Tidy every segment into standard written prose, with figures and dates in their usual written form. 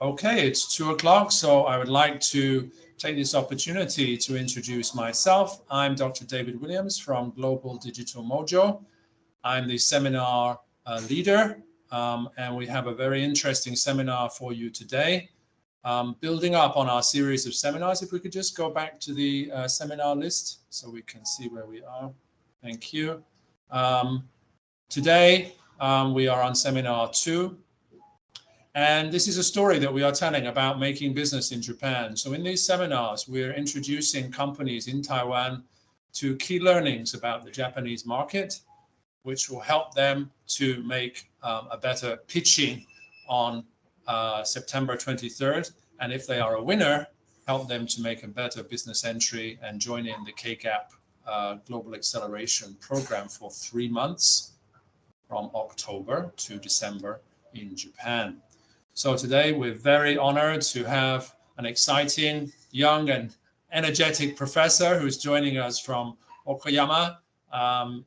Okay, it's 2 o'clock, so I would like to take this opportunity to introduce myself. I'm Dr. David Williams from Global Digital Mojo. I'm the seminar leader, and we have a very interesting seminar for you today. Building up on our series of seminars, if we could just go back to the seminar list so we can see where we are. Thank you. Today, we are on seminar 2. And this is a story that we are telling about making business in Japan. So in these seminars, we're introducing companies in Taiwan to key learnings about the Japanese market, which will help them to make a better pitching on September 23rd. And if they are a winner, help them to make a better business entry and join in the K-Gap Global Acceleration Program for 3 months from October to December in Japan. So today we're very honored to have an exciting, young and energetic professor who's joining us from Okayama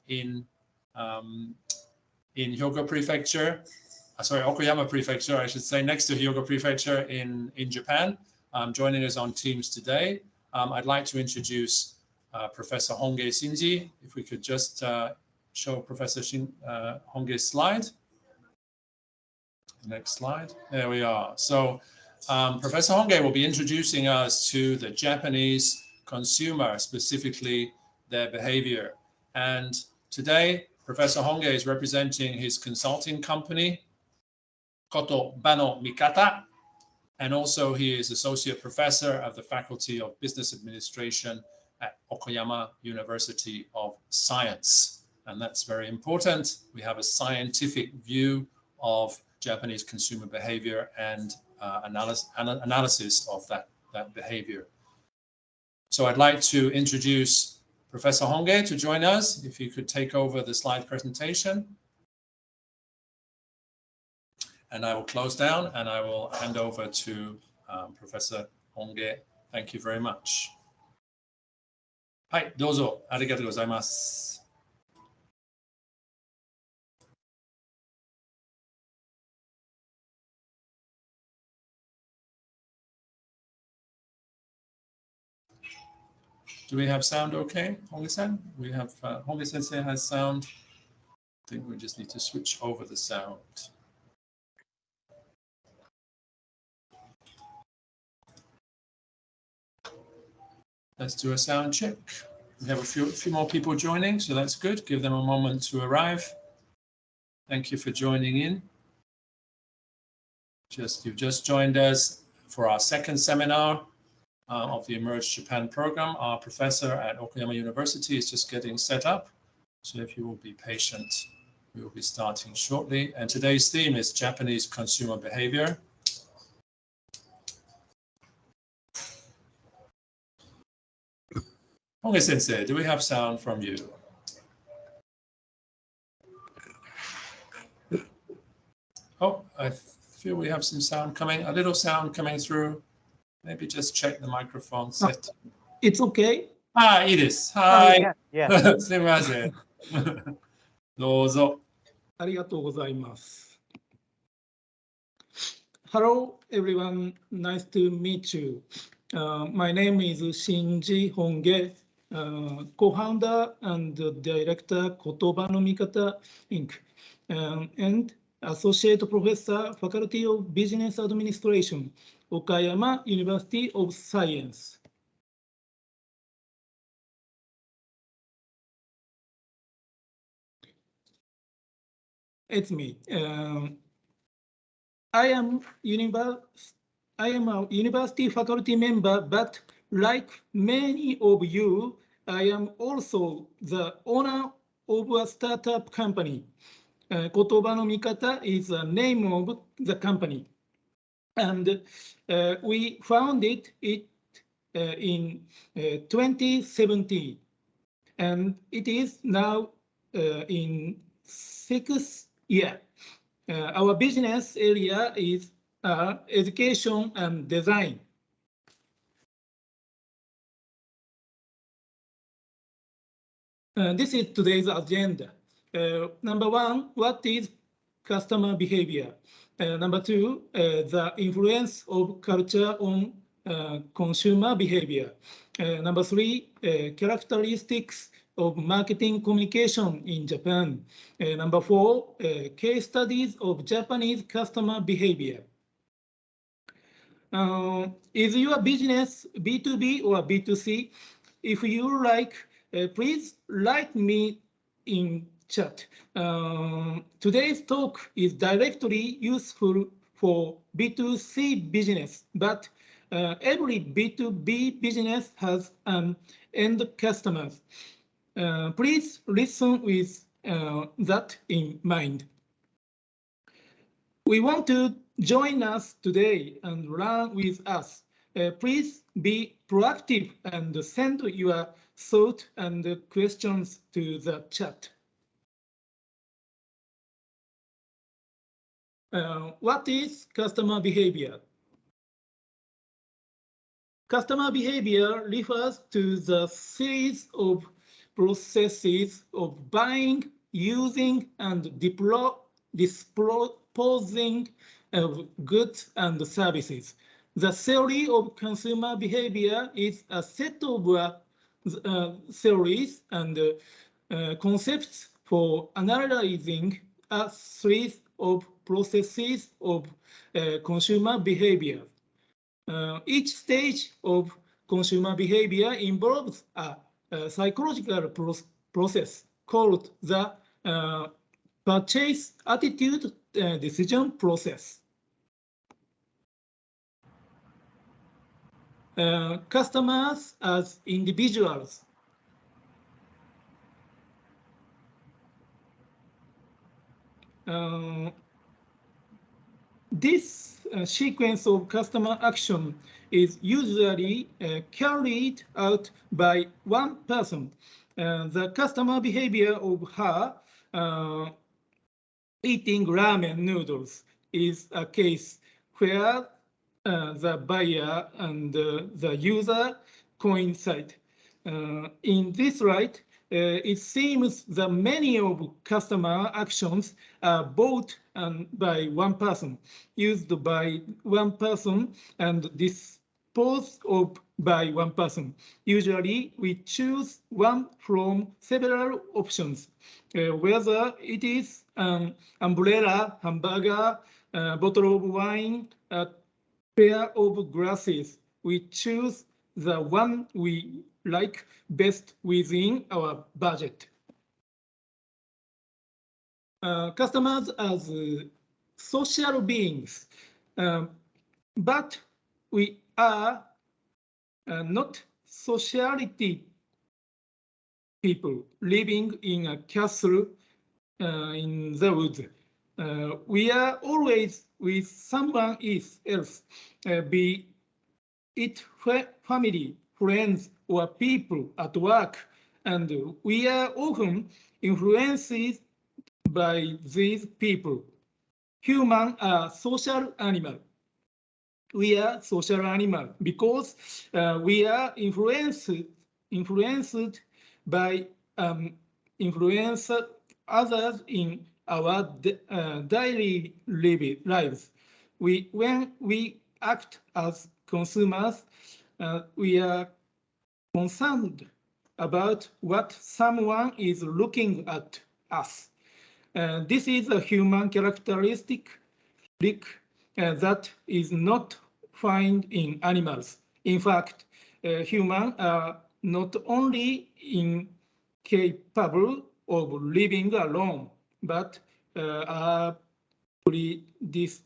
in Hyogo Prefecture. Sorry, Okayama Prefecture, I should say, next to Hyogo Prefecture in Japan. Joining us on Teams today. I'd like to introduce Professor Honge Shinji. If we could just show Professor Honge's slide. Next slide. There we are. So Professor Honge will be introducing us to the Japanese consumer, specifically their behavior. And today, Professor Honge is representing his consulting company, Koto Bano Mikata, and also he is Associate Professor of the Faculty of Business Administration at Okayama University of Science. And that's very important. We have a scientific view of Japanese consumer behavior and analysis of that behavior. So I'd like to introduce Professor Honge to join us. If you could take over the slide presentation. And I will close down and I will hand over to Professor Honge. Thank you very much. はい、どうぞありがとうございます。Do we have sound okay, Honge-san? We have, Honge-sensei has sound. I think we just need to switch over the sound. Let's do a sound check. We have a few more people joining, so that's good. Give them a moment to arrive. Thank you for joining in. You've just joined us for our second seminar of the Emerge Japan program. Our professor at Okayama University is just getting set up. So if you will be patient, we will be starting shortly. And today's theme is Japanese consumer behavior. Honge Sensei, do we have sound from you? Oh, I feel we have some sound coming, a little sound coming through. Maybe just check the microphone set. It's okay. Ah, it is. Hi. Oh, yeah. すみません。どうぞ。ありがとうございます。Hello, everyone. Nice to meet you. My name is Shinji Honge, co-founder and director Kotoba no Mikata Inc. And associate professor, Faculty of Business Administration, Okayama University of Science. It's me. I am a university faculty member, but like many of you, I am also the owner of a startup company. Kotoba no Mikata is the name of the company. And we founded it in 2017. And it is now in 6th year. Our business area is education and design. This is today's agenda. Number one, what is customer behavior. Number two, the influence of culture on consumer behavior. Number three, characteristics of marketing communication in Japan. Number four, case studies of Japanese customer behavior. Is your business B2B or B2C? If you like, please write me in chat. Today's talk is directly useful for B2C business, but every B2B business has an end customer. Please listen with that in mind. We want to join us today and learn with us. Please be proactive and send your thoughts and questions to the chat. What is customer behavior? Customer behavior refers to the series of processes of buying, using, and disposing of goods and services. The theory of consumer behavior is a set of theories and concepts for analyzing a series of processes of consumer behavior. Each stage of consumer behavior involves a psychological process called the purchase attitude decision process. Customers as individuals. This sequence of customer action is usually carried out by one person. The customer behavior of her eating ramen noodles is a case where the buyer and the user coincide. In this light, it seems that many of customer actions are bought by one person, used by one person, and disposed of by one person. Usually, we choose one from several options, whether it is an umbrella, hamburger, a bottle of wine, a pair of glasses. We choose the one we like best within our budget. Customers as social beings, but we are not sociality people living in a castle in the woods. We are always with someone else, be it family, friends, or people at work, and we are often influenced by these people. Humans are social animals. We are social animals because we are influenced by influence others in our daily lives. When we act as consumers, we are concerned about what someone is looking at us. This is a human characteristic that is not found in animals. In fact, humans are not only incapable of living alone, but are predestined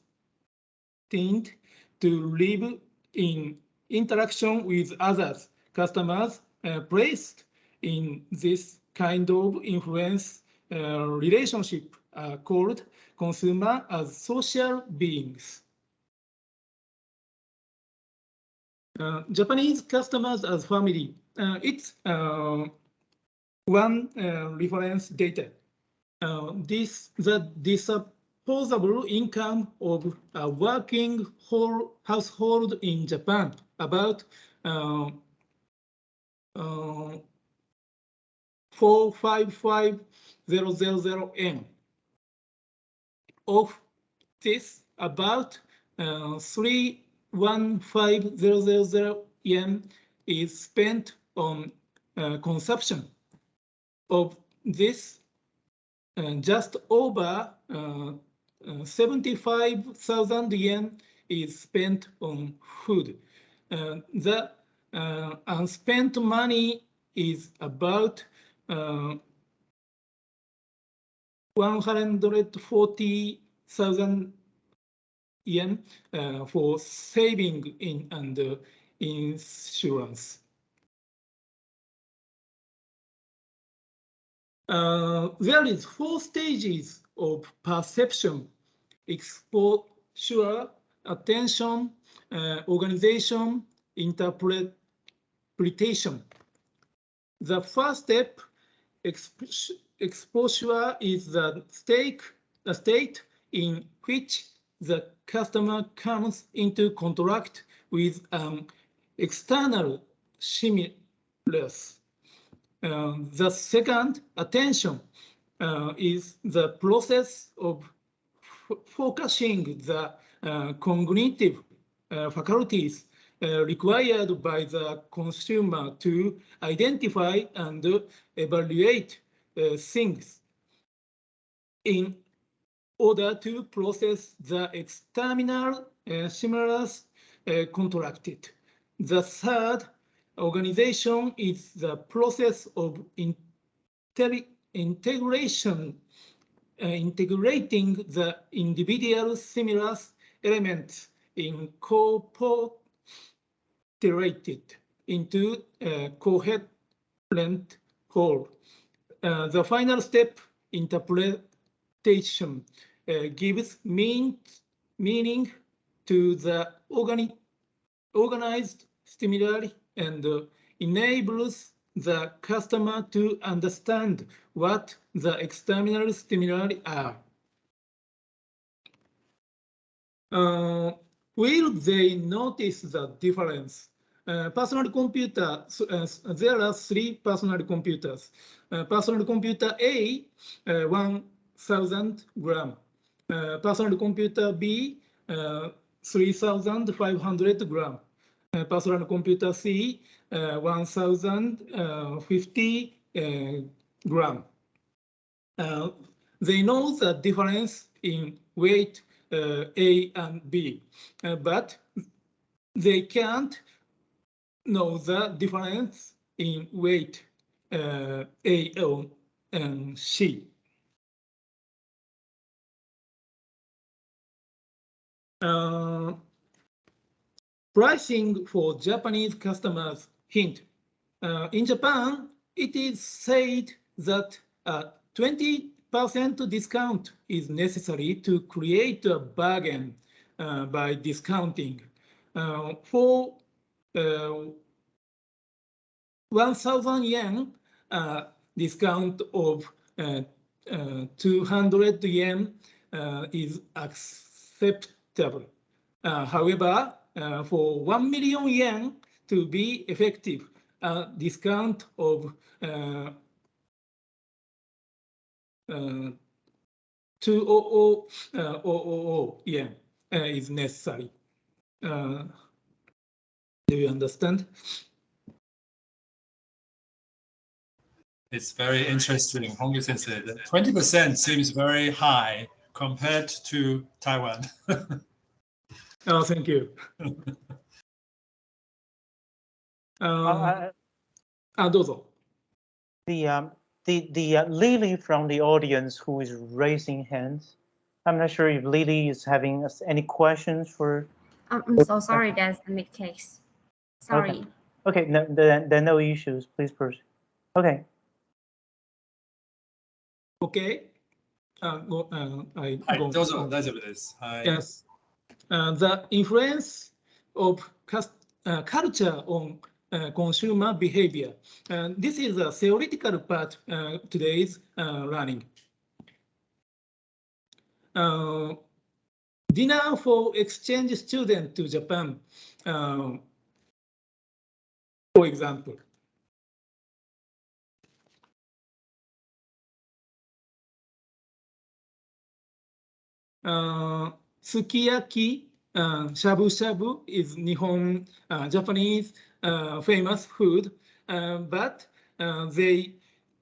to live in interaction with others. Customers placed in this kind of influence relationship are called consumer as social beings. Japanese customers as family. It's one reference data. The disposable income of a working household in Japan, about 455,000 yen. of this, about 315,000 yen is spent on consumption. Of this, just over 75,000 yen is spent on food. The unspent money is about 140,000 yen for saving in and insurance. There is 4 stages of perception: exposure, attention, organization, interpretation. The first step, exposure, is the state in which the customer comes into contact with an external stimulus. The second, attention, is the process of focusing the cognitive faculties required by the consumer to identify and evaluate things in order to process the external stimulus contracted. The third, organization, is the process of integrating the individual stimulus elements incorporated into a coherent whole. The final step, interpretation, gives meaning to the organized stimuli and enables the customer to understand what the external stimuli are. Will they notice the difference? Personal computer, there are 3 personal computers. Personal computer A, 1,000 gram. Personal computer B, 3,500 gram. Personal computer C, 1,050 gram. They know the difference in weight A and B, but they can't know the difference in weight A and C. Pricing for Japanese customers. Hint. In Japan, it is said that a 20% discount is necessary to create a bargain by discounting. For 1,000 yen, discount of 200 yen is acceptable. However, for 1 million yen to be effective, a discount of 200,000 yen is necessary. Do you understand? It's very interesting, Hongyu Sensei. The 20% seems very high compared to Taiwan. Oh, thank you. Dozo. The Lily from the audience who is raising hands. I'm not sure if Lily is having any questions for. I'm so sorry, that's the mid case. Sorry. Okay, no, there are no issues. Please proceed. Okay. Okay. Yes. The influence of culture on consumer behavior. This is a theoretical part today's learning. Dinner for exchange student to Japan, for example. Sukiyaki, shabu shabu is Nihon Japanese famous food, but they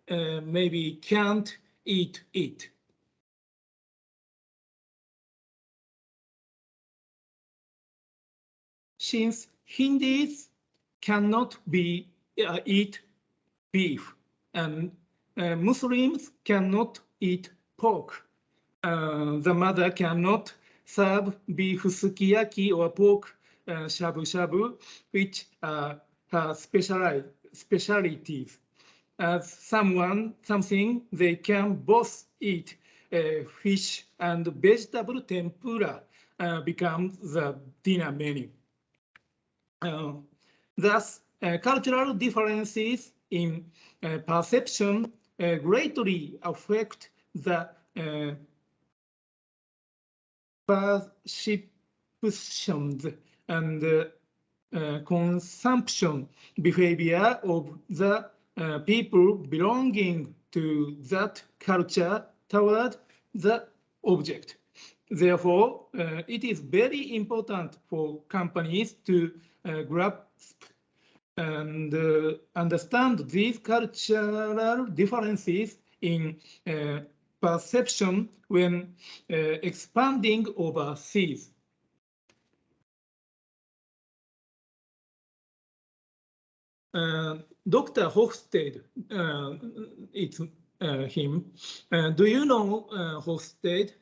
maybe can't eat it. Since Hindus cannot eat beef, and Muslims cannot eat pork, the mother cannot serve beef sukiyaki or pork shabu shabu, which are her specialties. As something they can both eat, fish and vegetable tempura becomes the dinner menu. Thus, cultural differences in perception greatly affect the perceptions and consumption behavior of the people belonging to that culture toward the object. Therefore, it is very important for companies to grasp and understand these cultural differences in perception when expanding overseas. Dr. Hofstede, it's him. Do you know Hofstede?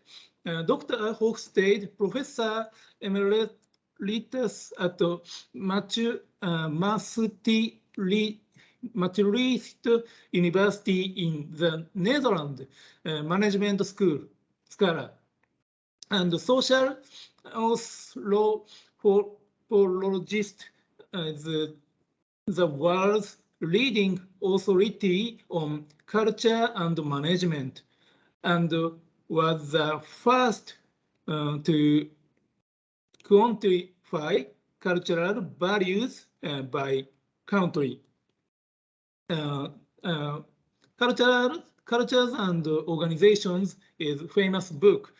Dr. Hofstede, Professor Emeritus at Maastricht University in the Netherlands, Management School, scholar, and social anthropologist, the world's leading authority on culture and management, and was the first to quantify cultural values by country. Cultures and Organizations is a famous book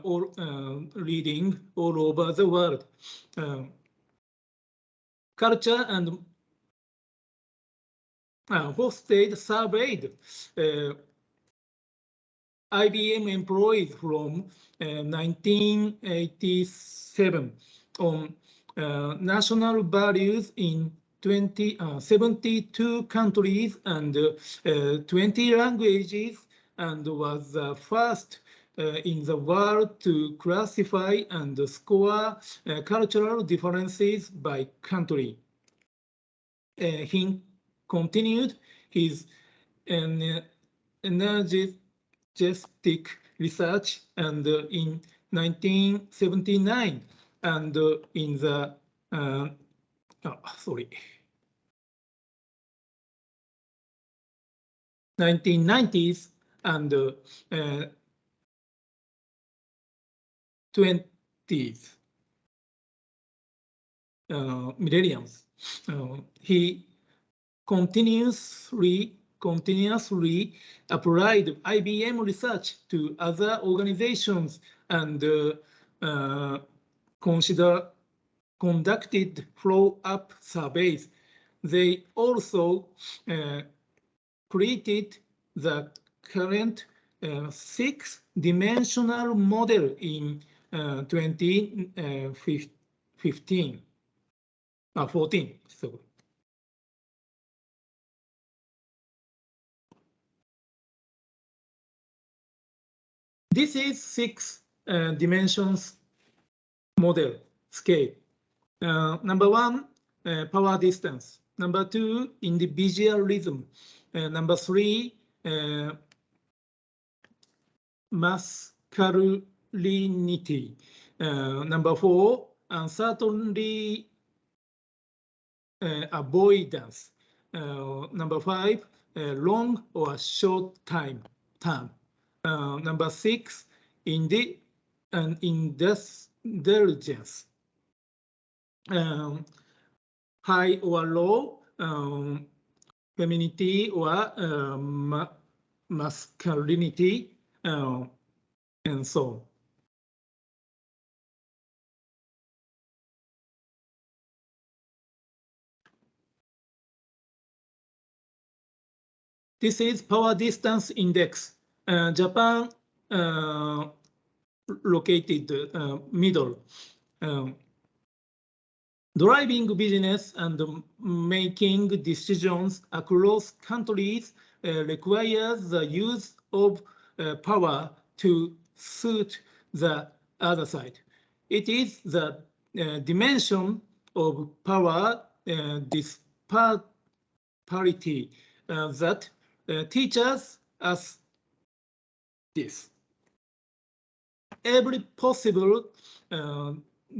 or reading all over the world. Culture and Hofstede surveyed IBM employees from 1987 on national values in 72 countries and 20 languages, and was the first in the world to classify and score cultural differences by country. He continued his energetic research and in 1979 and in the 1990s and 20s millenniums. He continuously applied IBM research to other organizations and conducted follow-up surveys. They also created the current 6-dimensional model in 2014. So. This is 6 dimensions model scale. Number 1, power distance. Number 2, individualism. Number 3, masculinity. Number 4, uncertainty avoidance. Number 5, long or short term. Number 6, indulgence. High or low, femininity or masculinity, and so on. This is power distance index. Japan located middle. Driving business and making decisions across countries requires the use of power to suit the other side. It is the dimension of power disparity that teaches us this. Every possible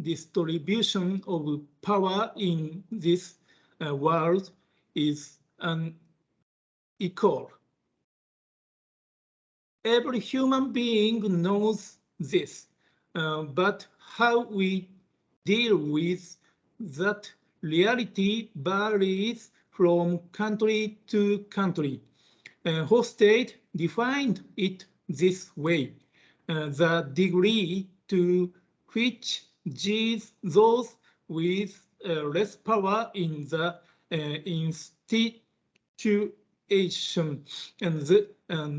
distribution of power in this world is unequal. Every human being knows this, but how we deal with that reality varies from country to country. Hofstede defined it this way: the degree to which those with less power in the institution and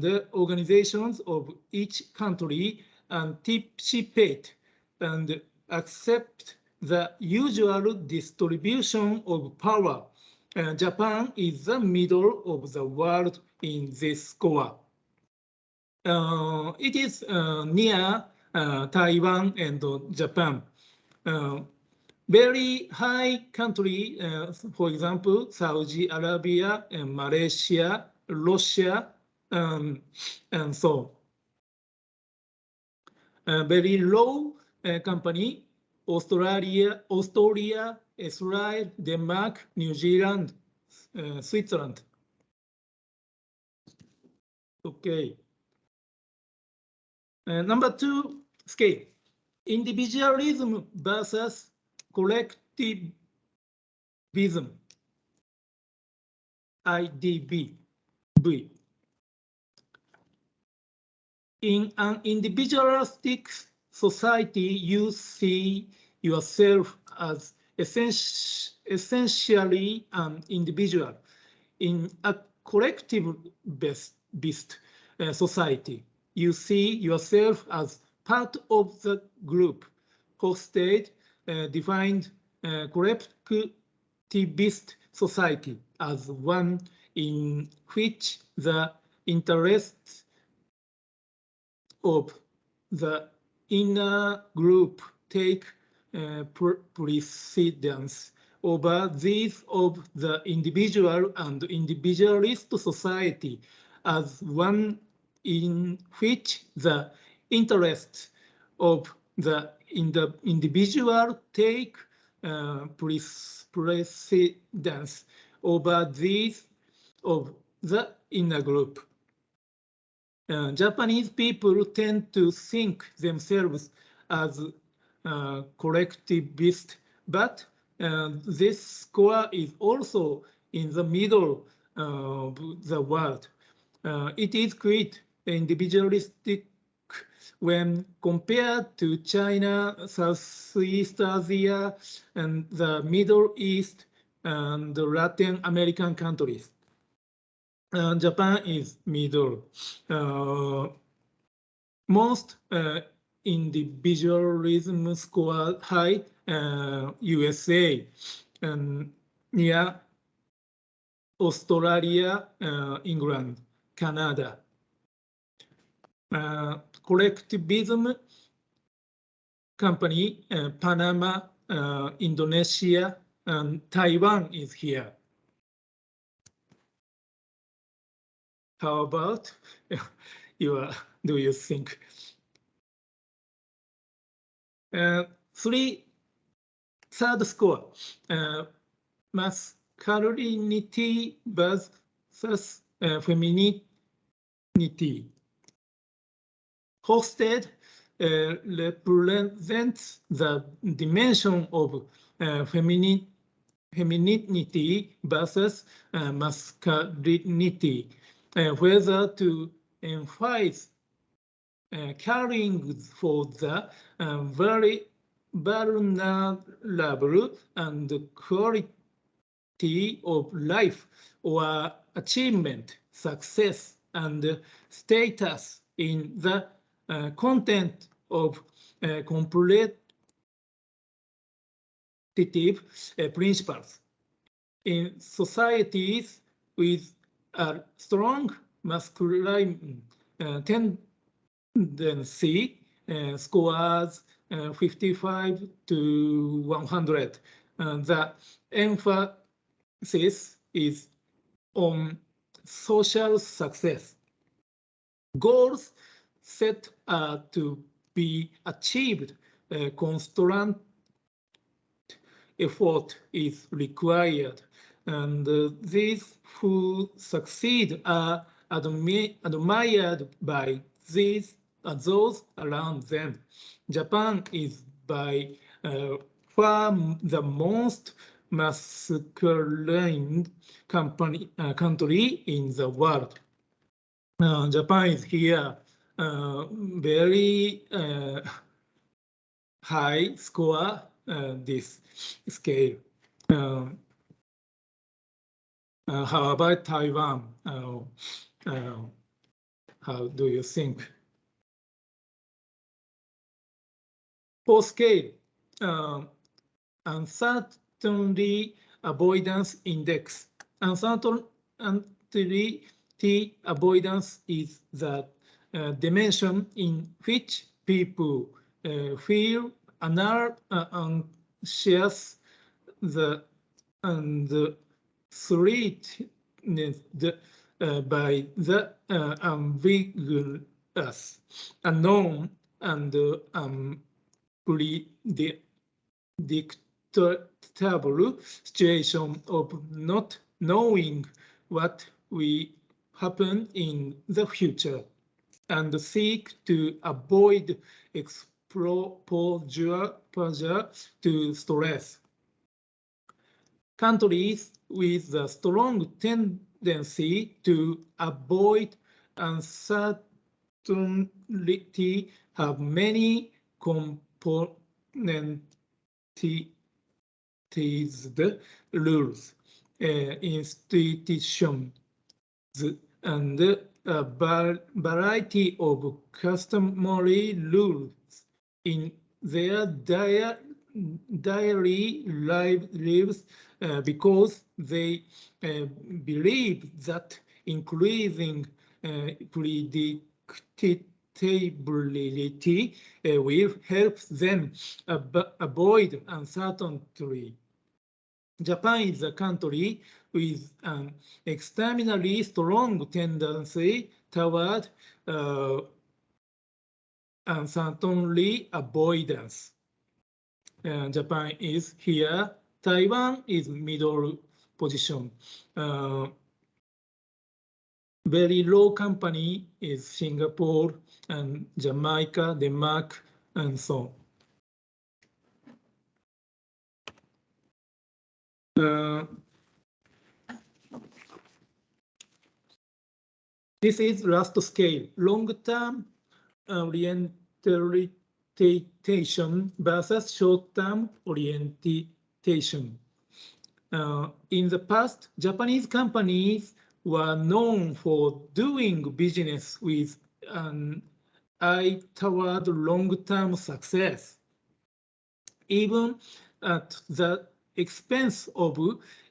the organizations of each country anticipate and accept the usual distribution of power. Japan is the middle of the world in this score. It is near Taiwan and Japan. Very high country, for example, Saudi Arabia and Malaysia, Russia, and so on. Very low company, Australia, Israel, Denmark, New Zealand, Switzerland. Okay. Number 2, scale. Individualism versus collectivism. IDB. In an individualistic society, you see yourself as essentially an individual. In a collective-based society, you see yourself as part of the group. Hofstede defined collectivist society as one in which the interests of the inner group take precedence over these of the individual, and individualist society as one in which the interests of the individual take precedence over these of the inner group. Japanese people tend to think themselves as collectivist, but this score is also in the middle of the world. It is quite individualistic when compared to China, Southeast Asia, and the Middle East and the Latin American countries. Japan is middle. Most individualism score high, USA, and near Australia, England, Canada. Collectivism company, Panama, Indonesia, and Taiwan is here. How about do you think? Third score, masculinity versus femininity. Hofstede represents the dimension of femininity versus masculinity, whether to emphasize caring for the very vulnerable and quality of life or achievement success and status in the content of competitive principles. In societies with a strong masculine tendency, scores 55 to 100. The emphasis is on social success. Goals set to be achieved, constant effort is required, and these who succeed are admired by those around them. Japan is by far the most masculine country in the world. Japan is here very high score this scale. How about Taiwan? How do you think? For scale, uncertainty avoidance index. Uncertainty avoidance is the dimension in which people feel anxious and threatened by the ambiguous, unknown, and unpredictable situation of not knowing what will happen in the future, and seek to avoid exposure to stress. Countries with a strong tendency to avoid uncertainty have many componentized rules, institutions, and a variety of customary rules in their daily lives because they believe that increasing predictability will help them avoid uncertainty. Japan is a country with an extremely strong tendency toward uncertainty avoidance. Japan is here. Taiwan is middle position. Very low company is Singapore and Jamaica, Denmark, and so on. This is last scale, long-term orientation versus short-term orientation. In the past, Japanese companies were known for doing business with an eye toward long-term success, even at the expense of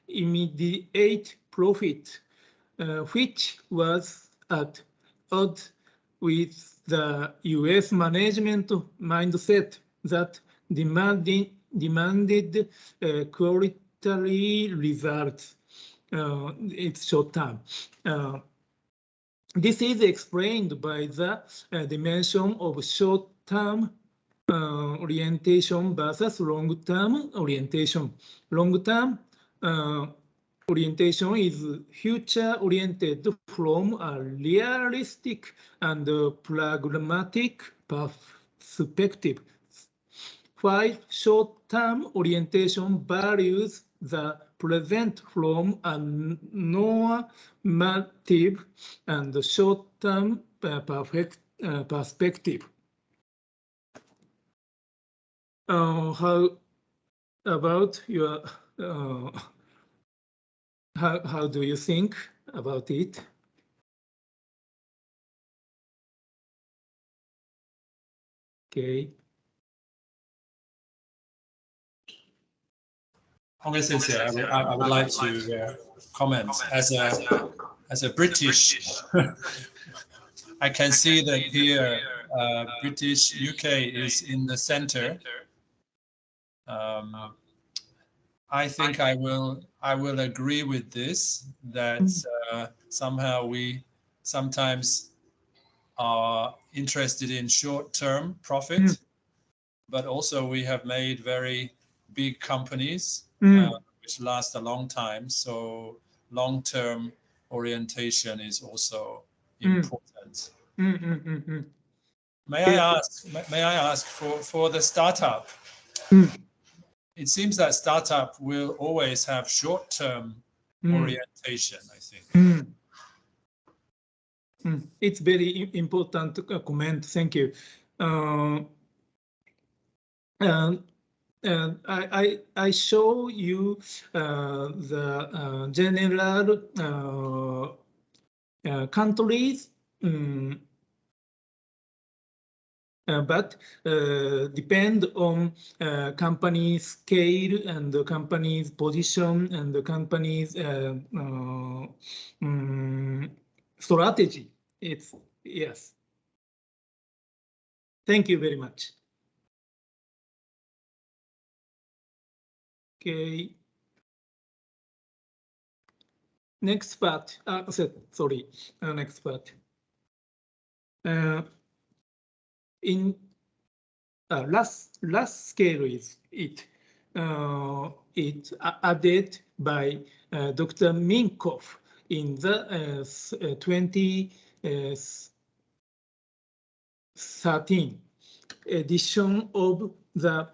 immediate profit, which was at odds with the US management mindset that demanded quality results. It's short term. This is explained by the dimension of short-term orientation versus long-term orientation. Long-term orientation is future-oriented from a realistic and pragmatic perspective, while short-term orientation values the present from a normative and short-term perspective. How about your how do you think about it? Okay. Honge Sensei, I would like to comment as a British. I can see that here British UK is in the center. I think I will agree with this, that somehow we sometimes are interested in short-term profit, but also we have made very big companies which last a long time. So long-term orientation is also important. May I ask for the startup? It seems that startup will always have short-term orientation, I think. It's very important comment. Thank you. I show you the general countries, but depend on company scale and the company's position and the company's strategy. It's yes. Thank you very much. Okay. Next part. Sorry. Next part. In last scale is it. It's added by Dr. Minkoff in the 2013 edition of the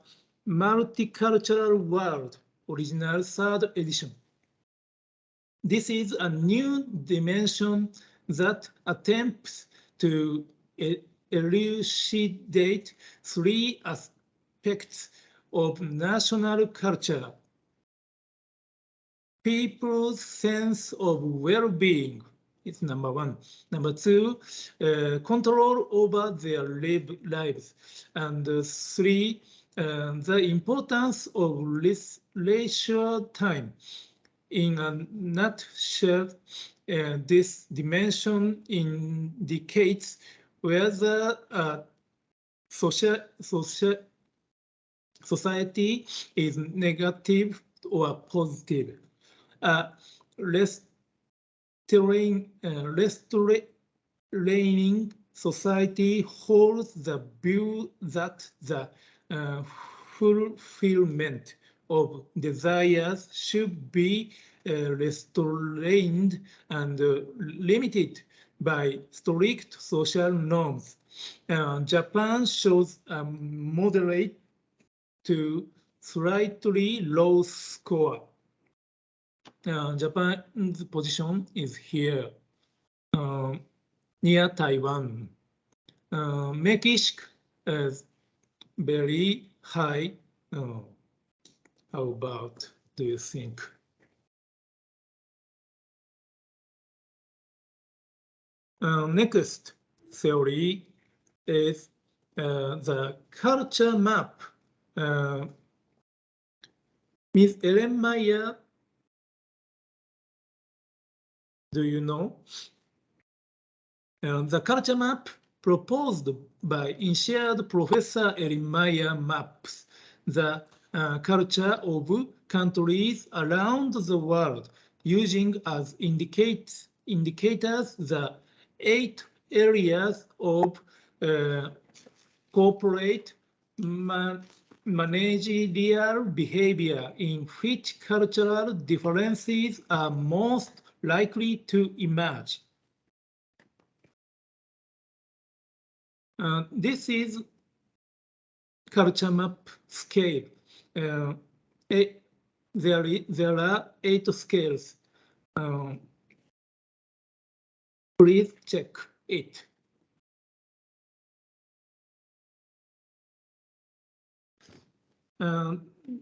Multicultural World, original 3rd edition. This is a new dimension that attempts to elucidate 3 aspects of national culture: people's sense of well-being is number 1. Number 2, control over their lives. And 3, the importance of leisure time. In a nutshell, this dimension indicates whether society is negative or positive. Restraining society holds the view that the fulfillment of desires should be restrained and limited by strict social norms. Japan shows a moderate to slightly low score. Japan's position is here, near Taiwan. Mexico is very high. How about, do you think? Next theory is the culture map. Ms. Ellen Meyer, do you know? The culture map proposed by initiated Professor Ellen Meyer maps the culture of countries around the world using as indicators the 8 areas of corporate managerial behavior in which cultural differences are most likely to emerge. This is culture map scale. There are 8 scales. Please check it.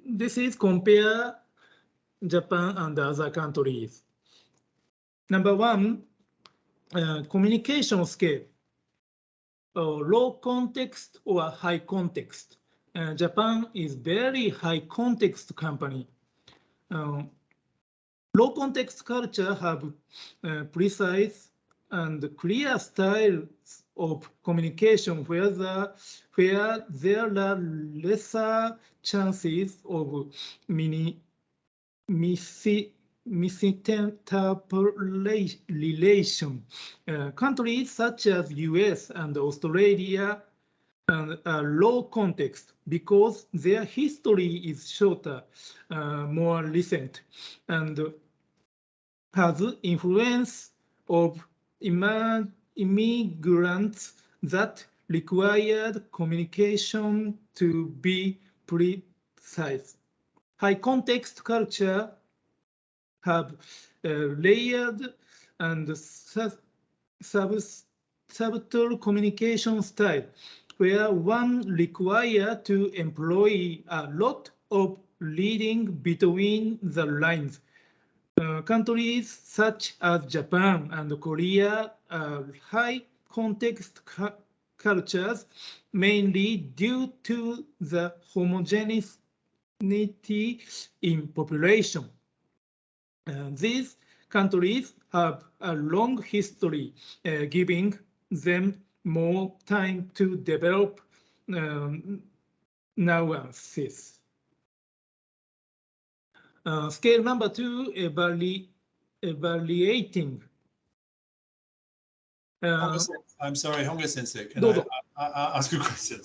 This is compare Japan and other countries. Number 1, communication scale. low context or high context. Japan is very high context company. Low context culture have precise and clear styles of communication where there are lesser chances of misinterpretation. Countries such as US and Australia are low context because their history is shorter, more recent, and has influence of immigrants that required communication to be precise. High context culture have layered and subtle communication style where one requires to employ a lot of reading between the lines. Countries such as Japan and Korea are high context cultures mainly due to the homogeneity in population. These countries have a long history, giving them more time to develop nuances. Scale number 2, evaluating. I'm sorry, Honge Sensei, can Dozo. I ask a question?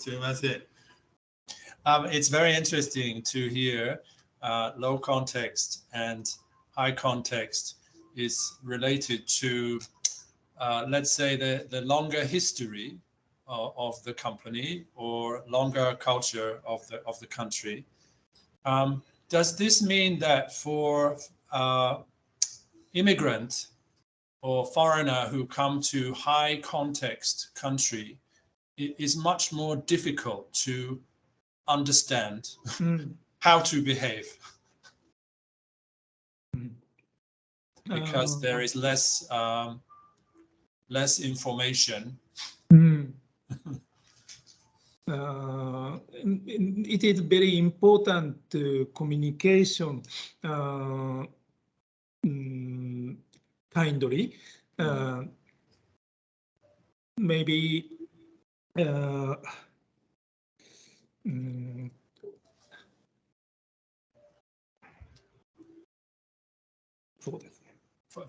It's very interesting to hear low context and high context is related to, let's say, the longer history of the company or longer culture of the country. Does this mean that for immigrant or foreigner who come to high context country, it is much more difficult to understand how to behave because there is less information. It is very important communication kindly. Maybe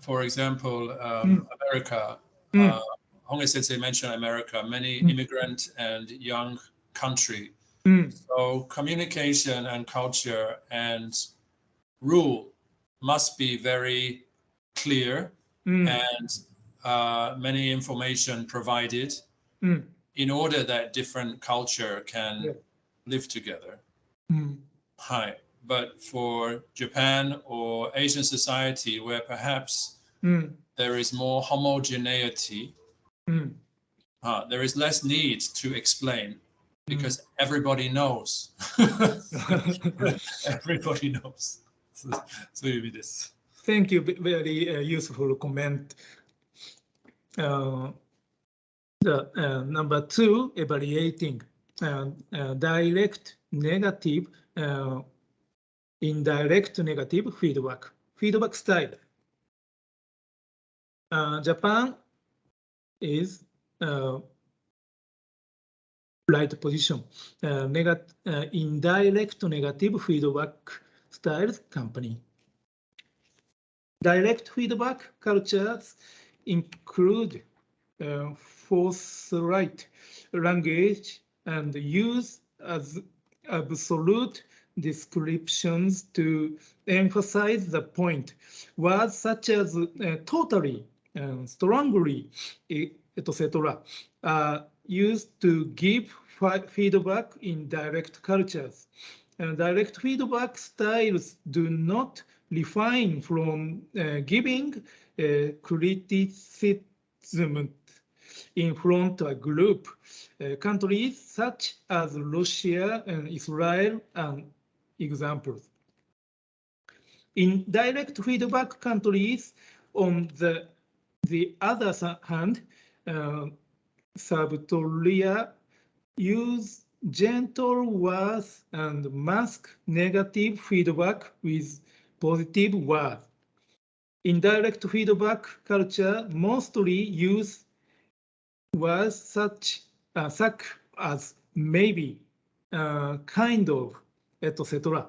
for example, America, Honge Sensei mentioned America, many immigrant and young country. So communication and culture and rule must be very clear and many information provided in order that different culture can live together. Hi. But for Japan or Asian society where perhaps there is more homogeneity, there is less need to explain because everybody knows. Everybody knows. So you be this. Thank you. Very useful comment. Number 2, evaluating direct negative, indirect negative feedback style. Japan is right position. Indirect negative feedback style company. Direct feedback cultures include forthright language and use as absolute descriptions to emphasize the point. Words such as totally, strongly, etc. are used to give feedback in direct cultures. Direct feedback styles do not refrain from giving criticism in front of a group. Countries such as Russia and Israel are examples. In direct feedback countries, on the other hand, subtler use gentle words and mask negative feedback with positive words. Indirect feedback culture mostly use words such as maybe, kind of, etc.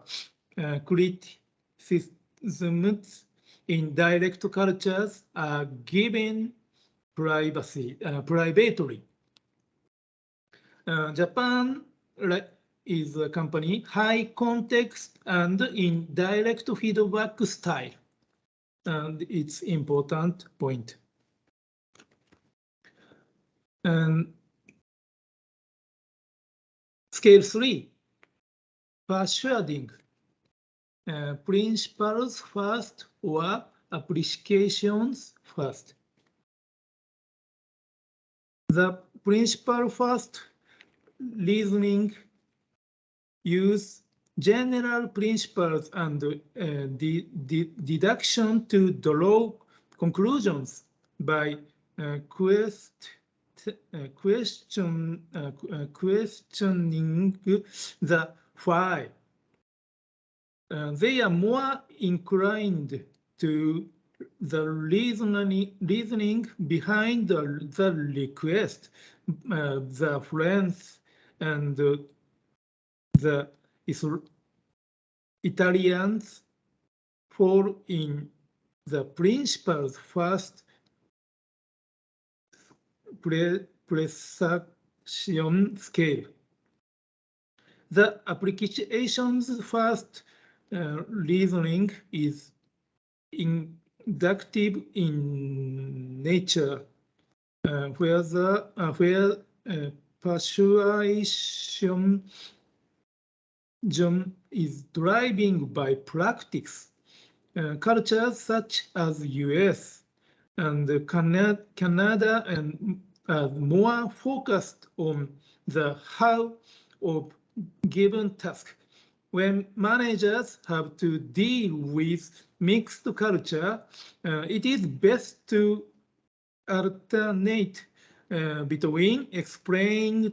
Criticisms in direct cultures are given privately. Japan is a company high context and indirect feedback style, and it's important point. And scale 3, persuading, principles first or applications first. The principle first reasoning use general principles and deduction to draw conclusions by questioning the why. They are more inclined to the reasoning behind the request. The French and the Italians fall in the principles first precision scale. The applications first reasoning is inductive in nature, where persuasion is driving by practice. Cultures such as US and Canada and are more focused on the how of given task. When managers have to deal with mixed culture, it is best to alternate between explaining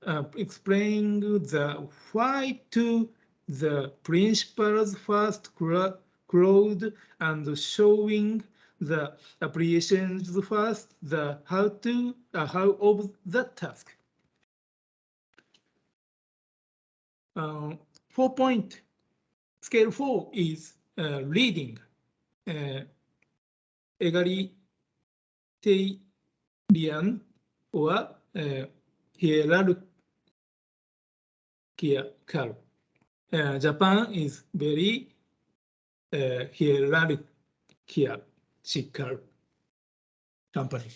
the why to the principles first crowd and showing the applications first the how of the task. 4-point scale 4 is reading, egalitarian or hierarchical. Japan is very hierarchical company.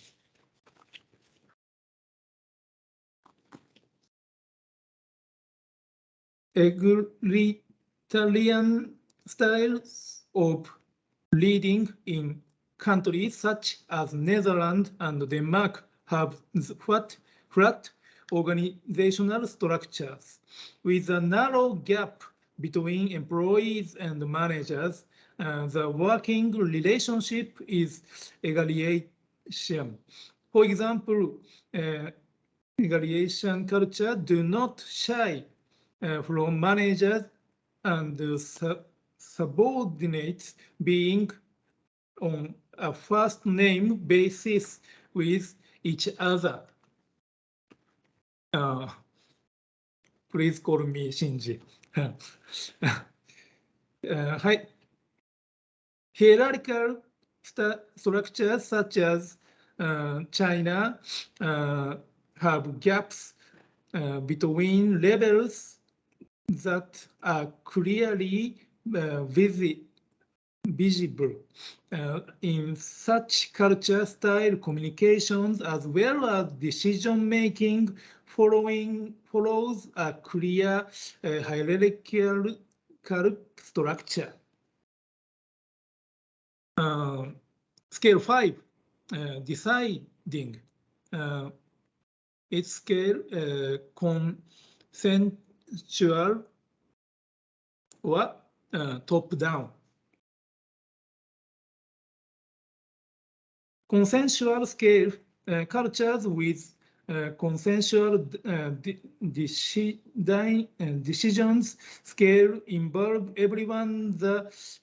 Egalitarian styles of leading in countries such as Netherlands and Denmark have flat organizational structures with a narrow gap between employees and managers. The working relationship is egalitarian. For example, egalitarian culture do not shy from managers and subordinates being on a first name basis with each other. Please call me Shinji. Hierarchical structures such as China have gaps between levels that are clearly visible. In such culture style communications as well as decision making follows a clear hierarchical structure. Scale 5, deciding. Its scale consensual or top down. Consensual scale cultures with consensual decisions scale involve everyone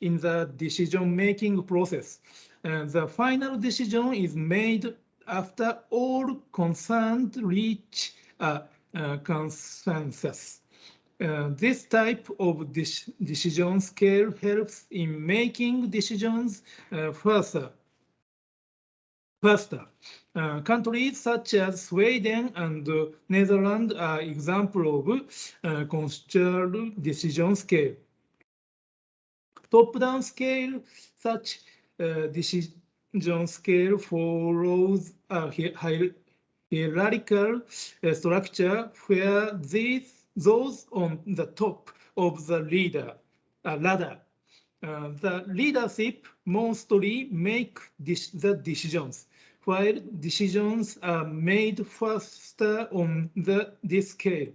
in the decision-making process. The final decision is made after all concerned reach a consensus. This type of decision scale helps in making decisions faster. Countries such as Sweden and Netherlands are examples of consensual decision scale. Top-down scale, such decision scale follows a hierarchical structure where those on the top of the ladder. The leadership mostly make the decisions, while decisions are made faster on this scale.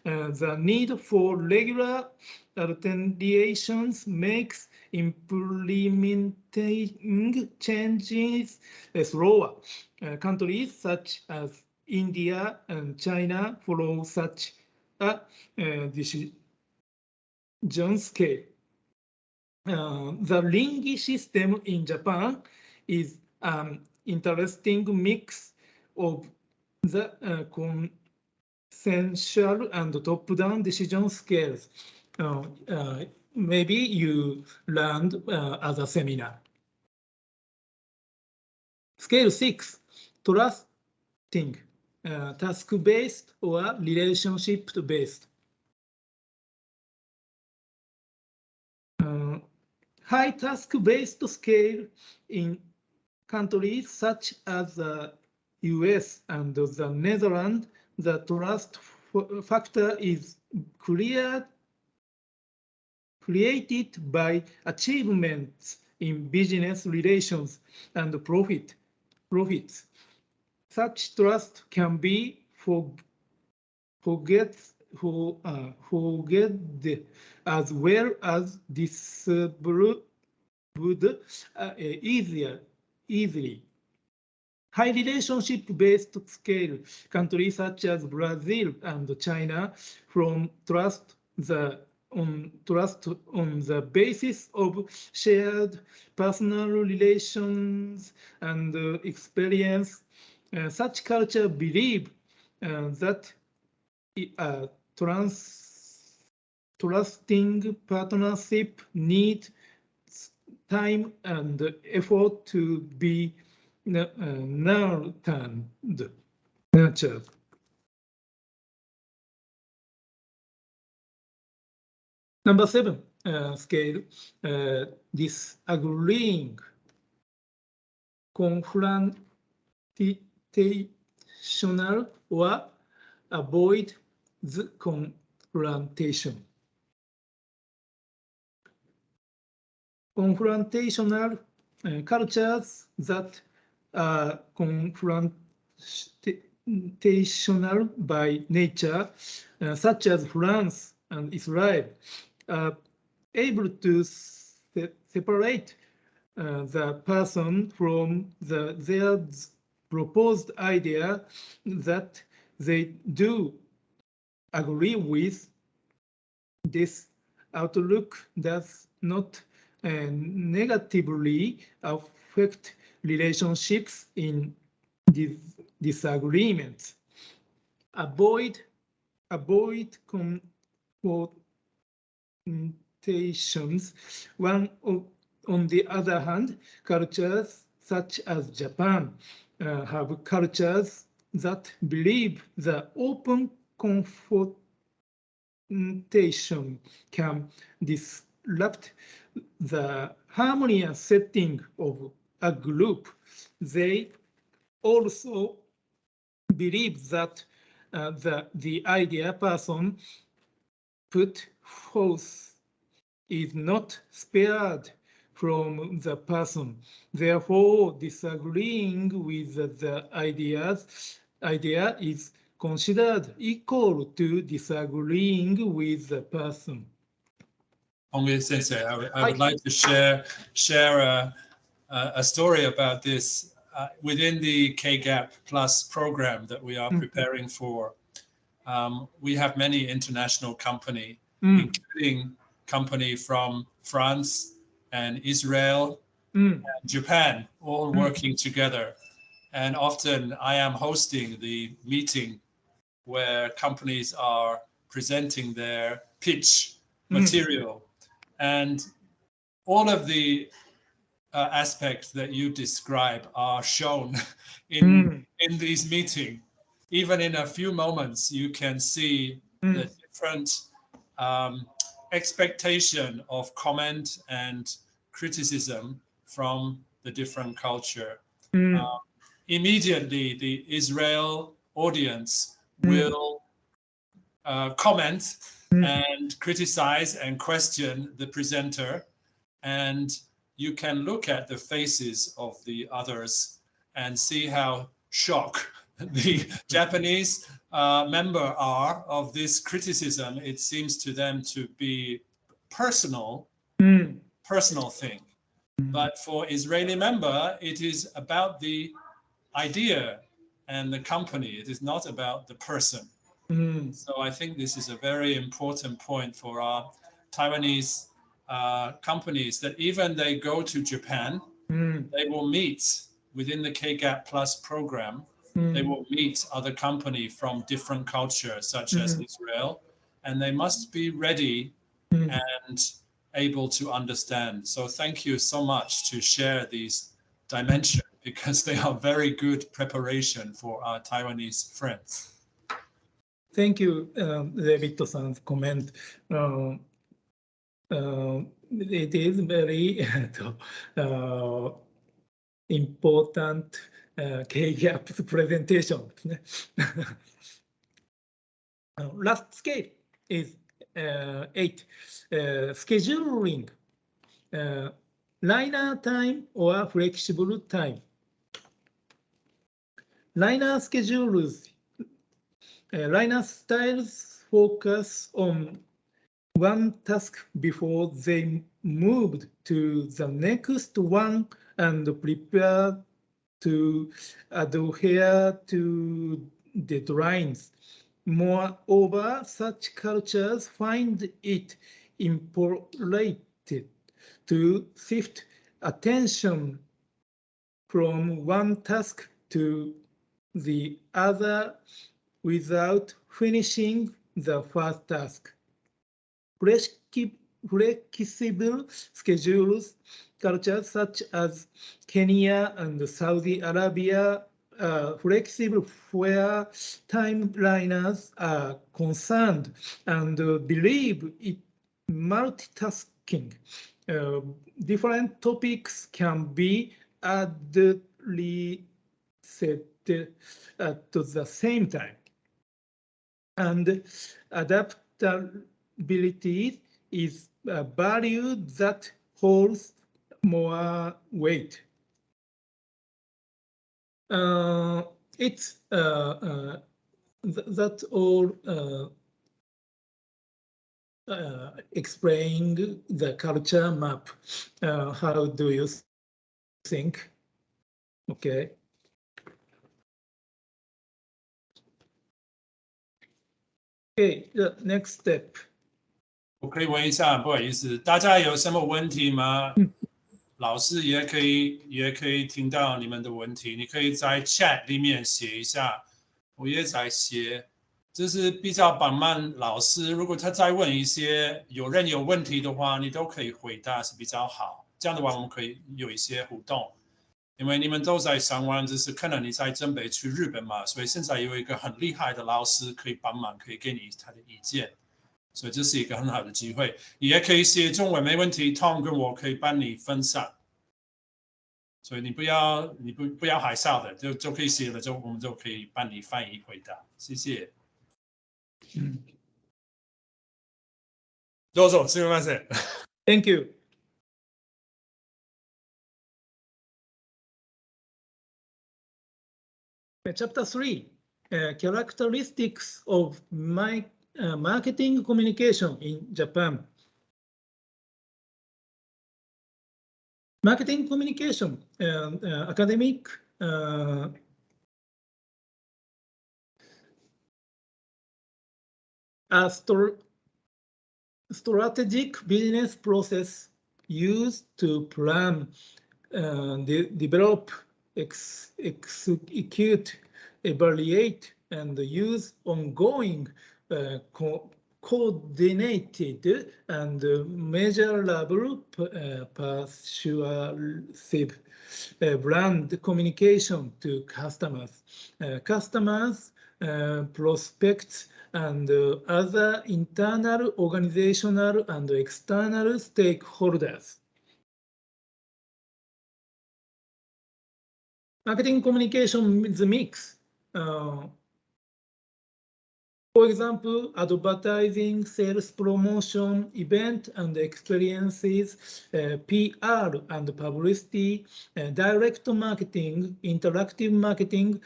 The need for regular alterations makes implementing changes slower. Countries such as India and China follow such a decision scale. The ringi system in Japan is an interesting mix of the consensual and top-down decision scales. Maybe you learned at a seminar. Scale 6, trusting, task-based or relationship-based. High task-based scale in countries such as the US and the Netherlands, the trust factor is created by achievements in business relations and profits. Such trust can be forget as well as distributed easily. High relationship-based scale countries such as Brazil and China from trust on the basis of shared personal relations and experience. Such culture believe that trusting partnership need time and effort to be nurtured. Number 7 scale, disagreeing, confrontational, or avoid the confrontation. Confrontational cultures that are confrontational by nature, such as France and Israel, are able to separate the person from their proposed idea that they do agree with. This outlook does not negatively affect relationships in disagreements. Avoid confrontations. On the other hand, cultures such as Japan have cultures that believe the open confrontation can disrupt the harmonious setting of a group. They also believe that the idea person put forth is not spared from the person. Therefore, disagreeing with the idea is considered equal to disagreeing with the person. Hongye Sensei, I would like to share a story about this. within the K-Gap Plus program that we are preparing for, we have many international company, including company from France and Israel and Japan, all working together. And often I am hosting the meeting where companies are presenting their pitch material. And all of the aspects that you describe are shown in these meetings. Even in a few moments, you can see the different expectation of comment and criticism from the different culture. Immediately, the Israel audience will comment and criticize and question the presenter, and you can look at the faces of the others and see how shocked the Japanese member are of this criticism. It seems to them to be personal thing. But for Israeli member, it is about the idea and the company. It is not about the person. So I think this is a very important point for our Taiwanese companies, that even they go to Japan, they will meet within the K-Gap Plus program. They will meet other company from different cultures, such as Israel, and they must be ready and able to understand. So thank you so much to share these dimensions, because they are very good preparation for our Taiwanese friends. Thank you, David-san's comment. It is very important K-Gap presentation. Last scale is 8. Scheduling, liner time or flexible time. Liner schedules, liner styles focus on one task before they moved to the next one and prepare to adhere to deadlines. Moreover, such cultures find it important to shift attention from one task to the other without finishing the first task. Flexible schedules cultures such as Kenya and Saudi Arabia flexible where timeliners are concerned and believe it multitasking. Different topics can be adequately set at the same time. And adaptability is a value that holds more weight. It's that's all explained the culture map. How do you think? Okay. Okay, the next step. 我可以问一下，不好意思，大家有什么问题吗？老师也可以听到你们的问题，你可以在 chat 里面写一下，我也在写。这是比较帮忙老师，如果他再问一些有人有问题的话，你都可以回答是比较好。这样的话，我们可以有一些互动。因为你们都在上网，就是可能你在准备去日本嘛，所以现在有一个很厉害的老师可以帮忙，可以给你他的意见。所以这是一个很好的机会，你也可以写中文没问题 ，Tom 跟我可以帮你分享。所以你不要害臊的，就可以写了，我们就可以帮你翻译回答。谢谢。どうぞ、すみません。Thank you. Chapter 3, characteristics of marketing communication in Japan. Marketing communication, academic a strategic business process used to plan, develop, execute, evaluate, and use ongoing coordinated and measurable persuasive brand communication to customers, prospects, and other internal, organizational, and external stakeholders. Marketing communication is a mix. For example, advertising, sales promotion, event and experiences, PR and publicity, direct marketing, interactive marketing,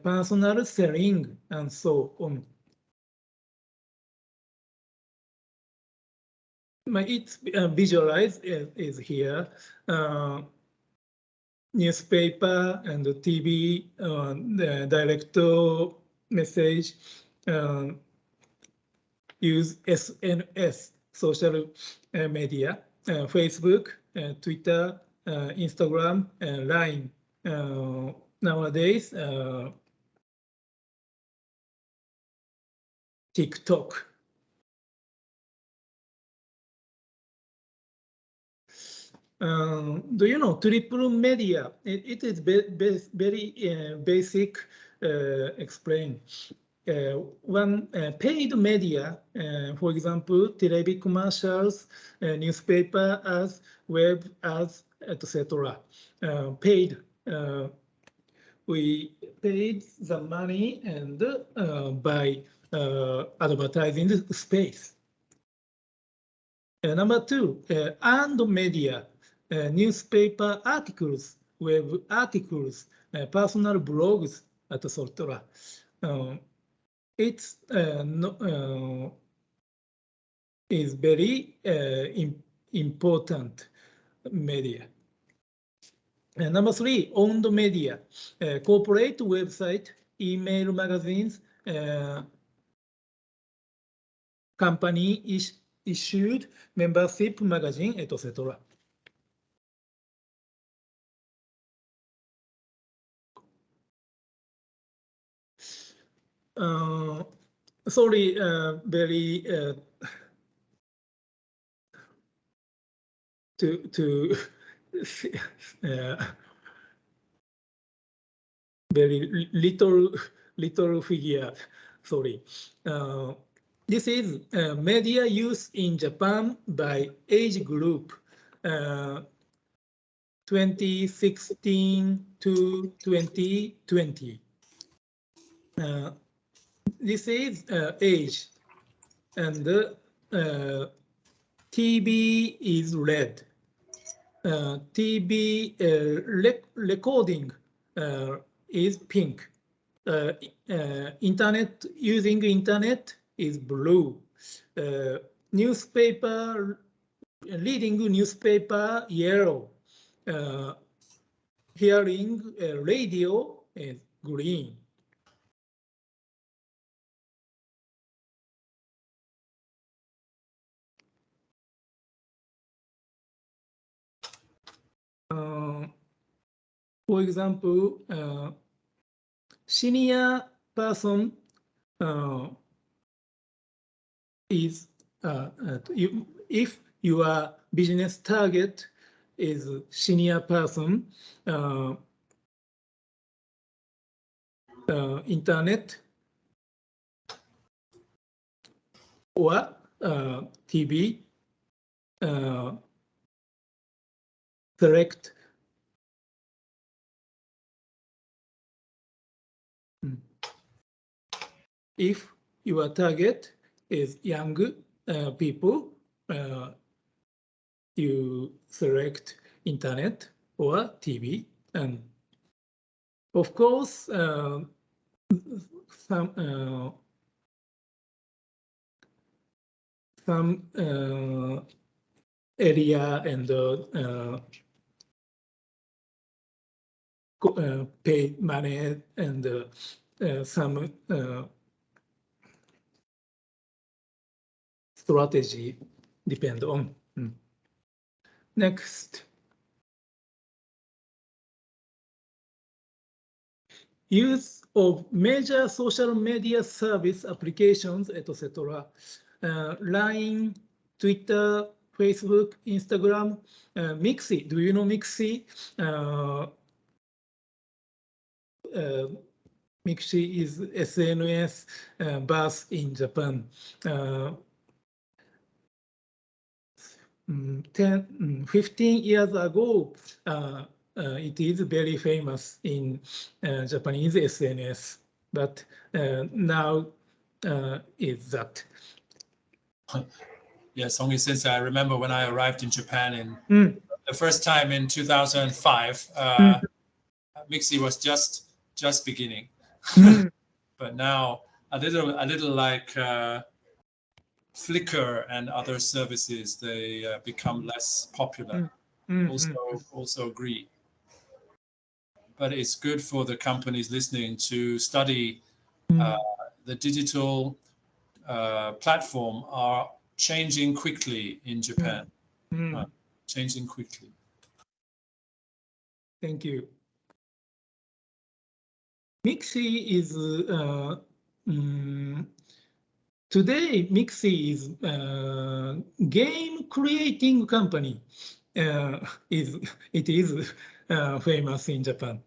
personal selling, and so on. It's visualized is here. Newspaper and TV, the direct message, use SNS, social media, Facebook, Twitter, Instagram, Line. Nowadays, TikTok. Do you know triple media? It is very basic explain. One paid media, for example, TV commercials, newspaper ads, web ads, etc. Paid. We paid the money and by advertising space. Number two, earned media, newspaper articles, web articles, personal blogs, etc. It's is very important media. Number three, owned media, corporate website, email magazines, company issued membership magazine, etc. Sorry, very to very little figure. Sorry. This is media use in Japan by age group, 2016 to 2020. This is age, and TV is red. TV recording is pink. Internet, using internet is blue. Newspaper, reading newspaper, yellow. Hearing radio is green. For example, senior person is if your business target is senior person, internet or TV, select if your target is young people, you select internet or TV, and of course some area and pay money and some strategy depend on. Next. Use of major social media service applications, etc. Line, Twitter, Facebook, Instagram, Mixi. Do you know Mixi? Mixi is SNS birth in Japan. 15 years ago, it is very famous in Japanese SNS, but now is that. Yes, Hongi Sensei, I remember when I arrived in Japan in the first time in 2005, Mixi was just beginning. But now a little like Flickr and other services, they become less popular. Also agree. But it's good for the companies listening to study the digital platform are changing quickly in Japan. Changing quickly. Thank you. Mixi is today. Mixi is game creating company. It is famous in Japan.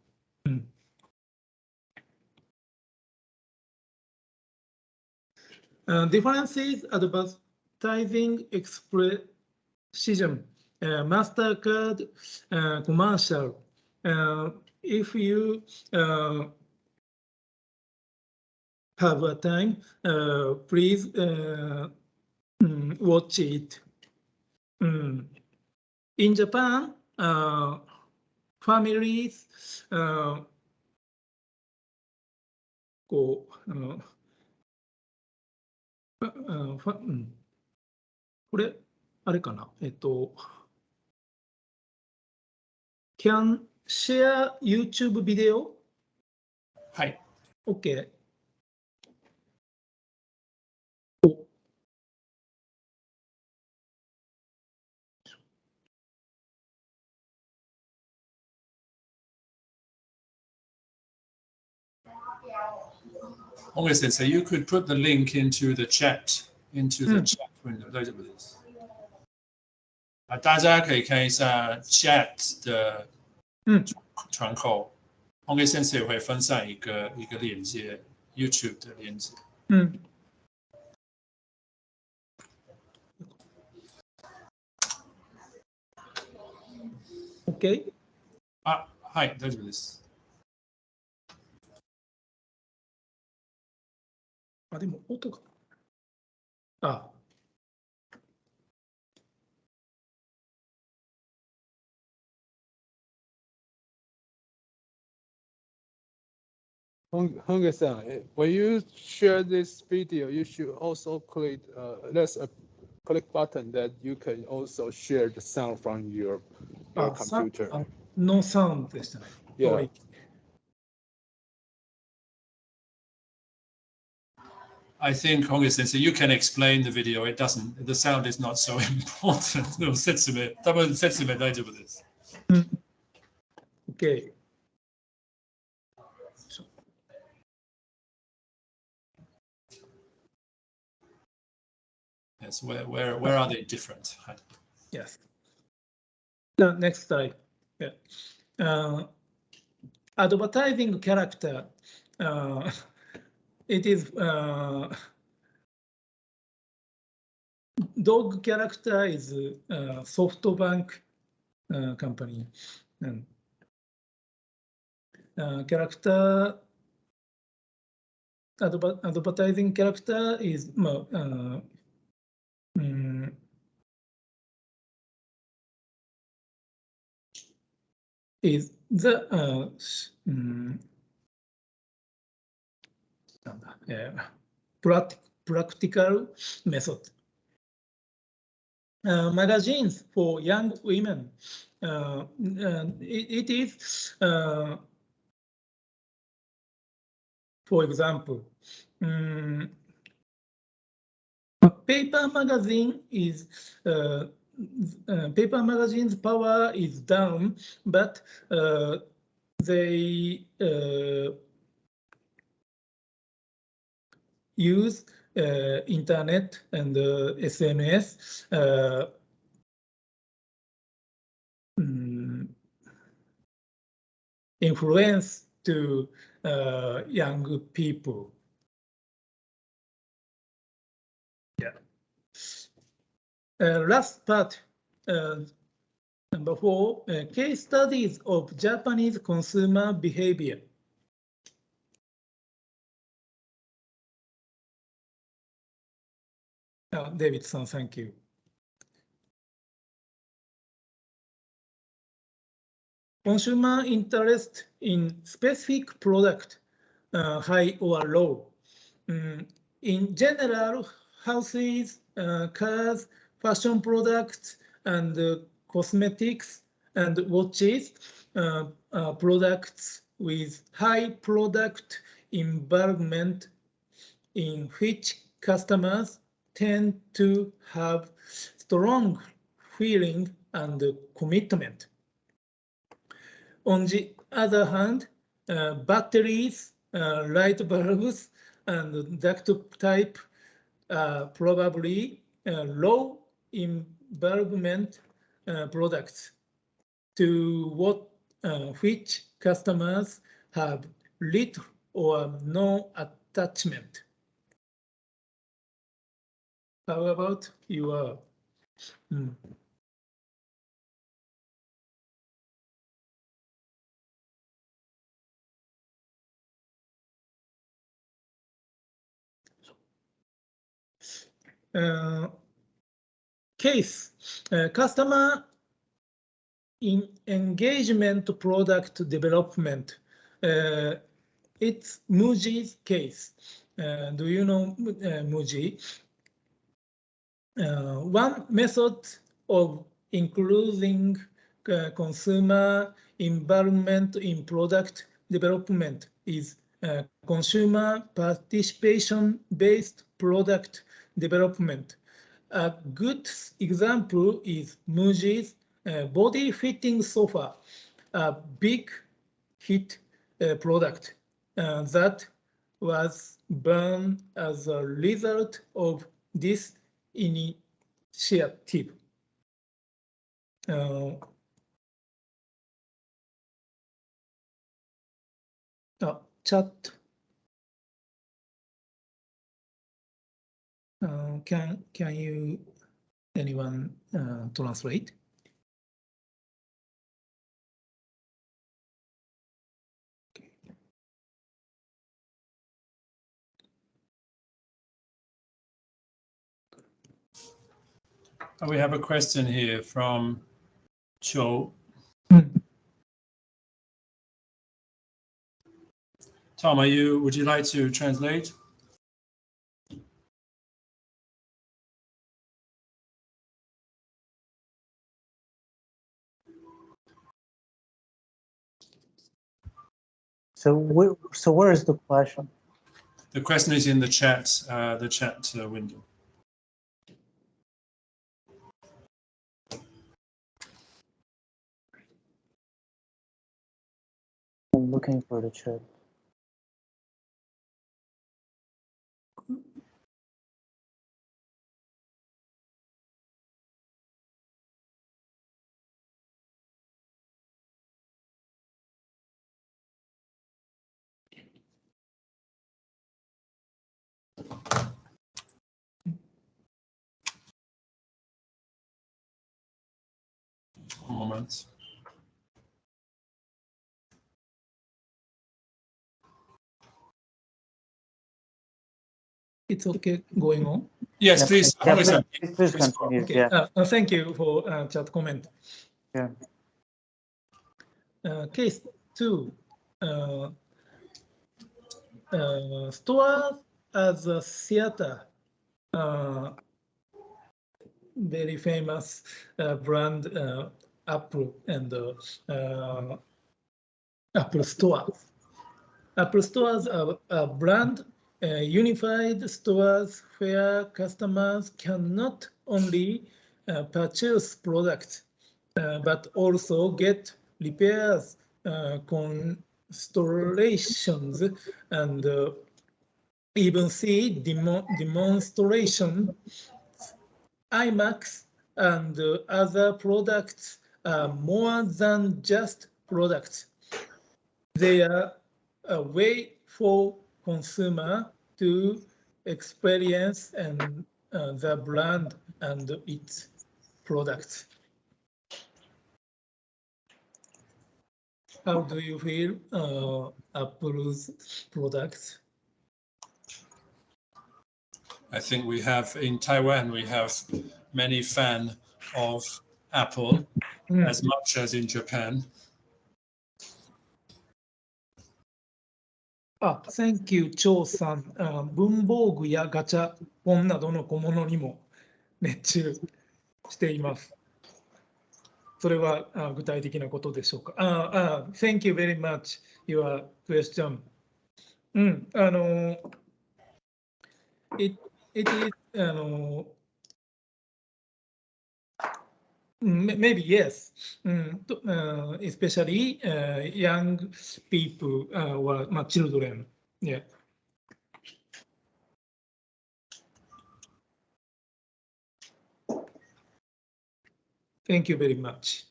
Differences: advertising expression, MasterCard commercial. If you have a time, please watch it. In Japan, families これあれかな、can share YouTube video? はい。OK。Hongi Sensei, you could put the link into the chat window， 大丈夫です。大家可以看一下 chat 的窗口，Hongi Sensei 会分享一个链接 ，YouTube 的链接。OK？ はい、大丈夫です。でも音が。Hongi-san, when you share this video, you should also click there's a click button that you can also share the sound from your computer. No sound でしたね。Yeah. I think Hongi Sensei, you can explain the video. It doesn't. The sound is not so important. の説明、多分説明大丈夫です。OK。Yes, where are they different? Yes. The next slide. Yeah. Advertising character. It is dog character is SoftBank company. Character advertising character is is the practical method. Magazines for young women. It is For example, paper magazine is paper magazine's power is down, but they use internet and SNS influence to young people. Yeah. Last part, number 4, case studies of Japanese consumer behavior. Davidson, thank you. Consumer interest in specific product, high or low. In general, houses, cars, fashion products, and cosmetics and watches, products with high product involvement in which customers tend to have strong feeling and commitment. On the other hand, batteries, light bulbs, and duct type probably low involvement products to what which customers have little or no attachment. How about your? Case, customer in engagement product development. It's Muji's case. Do you know Muji? One method of including consumer involvement in product development is consumer participation-based product development. A good example is Muji's body fitting sofa, a big hit product that was born as a result of this initiative. Chat. Can you anyone translate? We have a question here from Cho. Tom, would you like to translate? So where is the question? The question is in the chat window. I'm looking for the chat. A moment. It's okay going on? Yes, please. Please continue. Okay. Yeah. Thank you for chat comment. Yeah. Case 2. Store as a theater. Very famous brand Apple and Apple Store. Apple stores are a brand unified stores where customers can not only purchase products but also get repairs, installations, and even see demonstration. iMacs and other products are more than just products. They are a way for consumer to experience and the brand and its products. How do you feel Apple's products? I think we have in Taiwan, we have many fans of Apple as much as in Japan. Thank you, 張さん。文房具やガチャポンなどの小物にも熱中しています。それは具体的なことでしょうか。Thank you very much, your question. It is maybe yes, especially young people or children. Yeah. Thank you very much.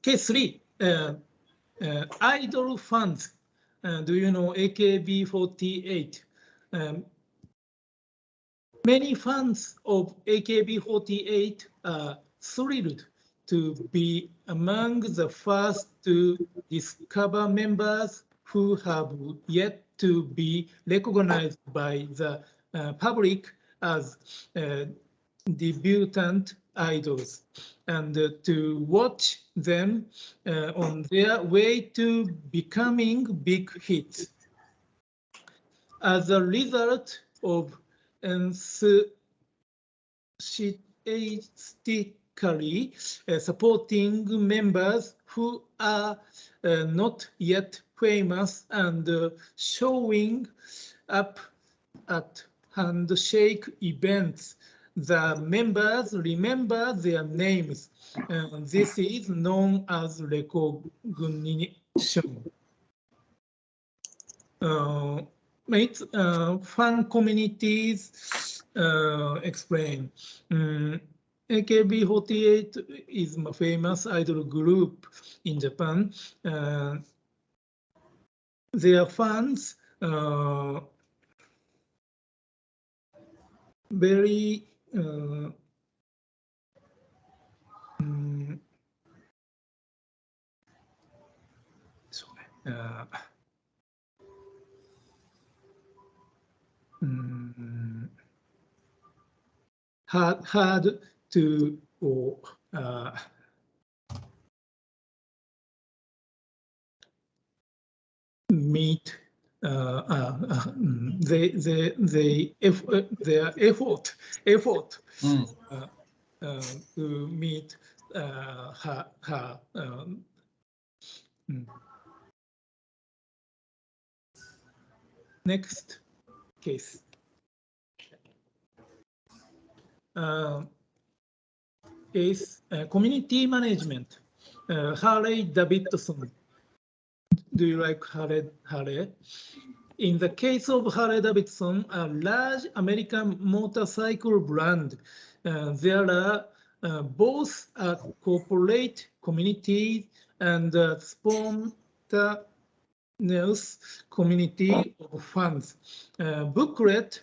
Case 3, idol fans. Do you know AKB48? Many fans of AKB48 are thrilled to be among the first to discover members who have yet to be recognized by the public as debutant idols, and to watch them on their way to becoming big hits. As a result of enthusiastically supporting members who are not yet famous and showing up at handshake events, the members remember their names. This is known as recognition. Fan communities explain. AKB48 is a famous idol group in Japan. Their fans very hard to meet their effort to meet her. Next case. Is community management. Harley Davidson. Do you like Harley? In the case of Harley Davidson, a large American motorcycle brand, there are both a corporate community and a spontaneous community of fans. Booklet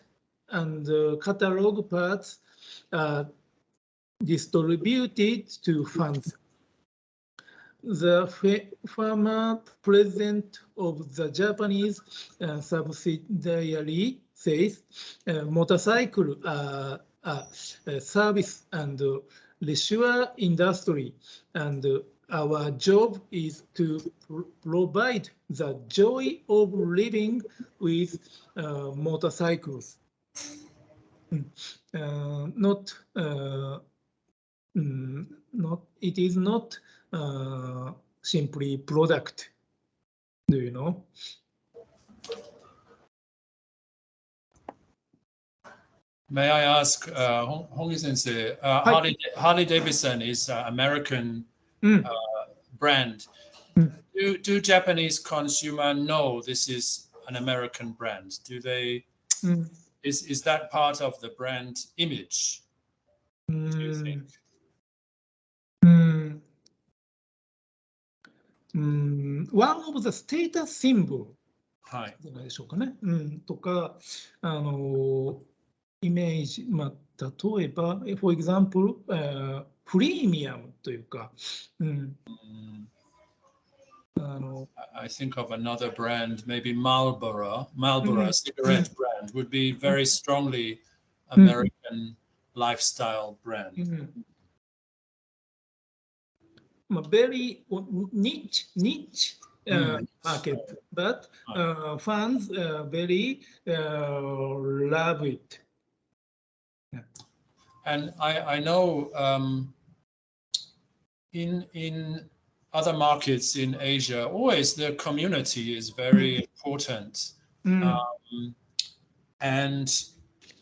and catalog parts are distributed to fans. The former president of the Japanese subsidiary says motorcycle are a service and leisure industry, and our job is to provide the joy of living with motorcycles. It is not simply product. Do you know? May I ask, Hongi Sensei, Harley Davidson is an American brand. Do Japanese consumer know this is an American brand? Do they? Is that part of the brand image? Do you think? One of the status symbol はい。じゃないでしょうかね。とか、イメージ、例えば、for example、プレミアムというか、I think of another brand, maybe Marlboro, cigarette brand would be very strongly American lifestyle brand. Very niche market, but fans very love it. And I know in other markets in Asia, always the community is very important. And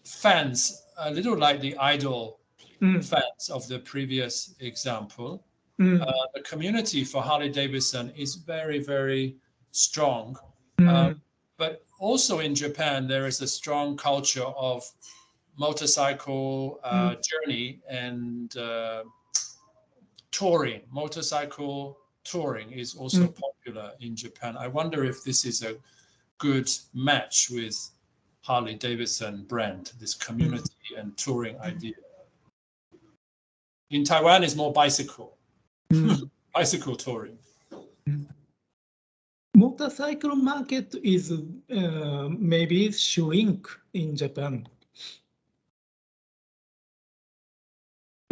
fans, a little like the idol fans of the previous example, the community for Harley Davidson is very, very strong. But also in Japan, there is a strong culture of motorcycle journey and touring. Motorcycle touring is also popular in Japan. I wonder if this is a good match with Harley Davidson brand, this community and touring idea. In Taiwan, it's more bicycle, bicycle touring. Motorcycle market is maybe shrink in Japan.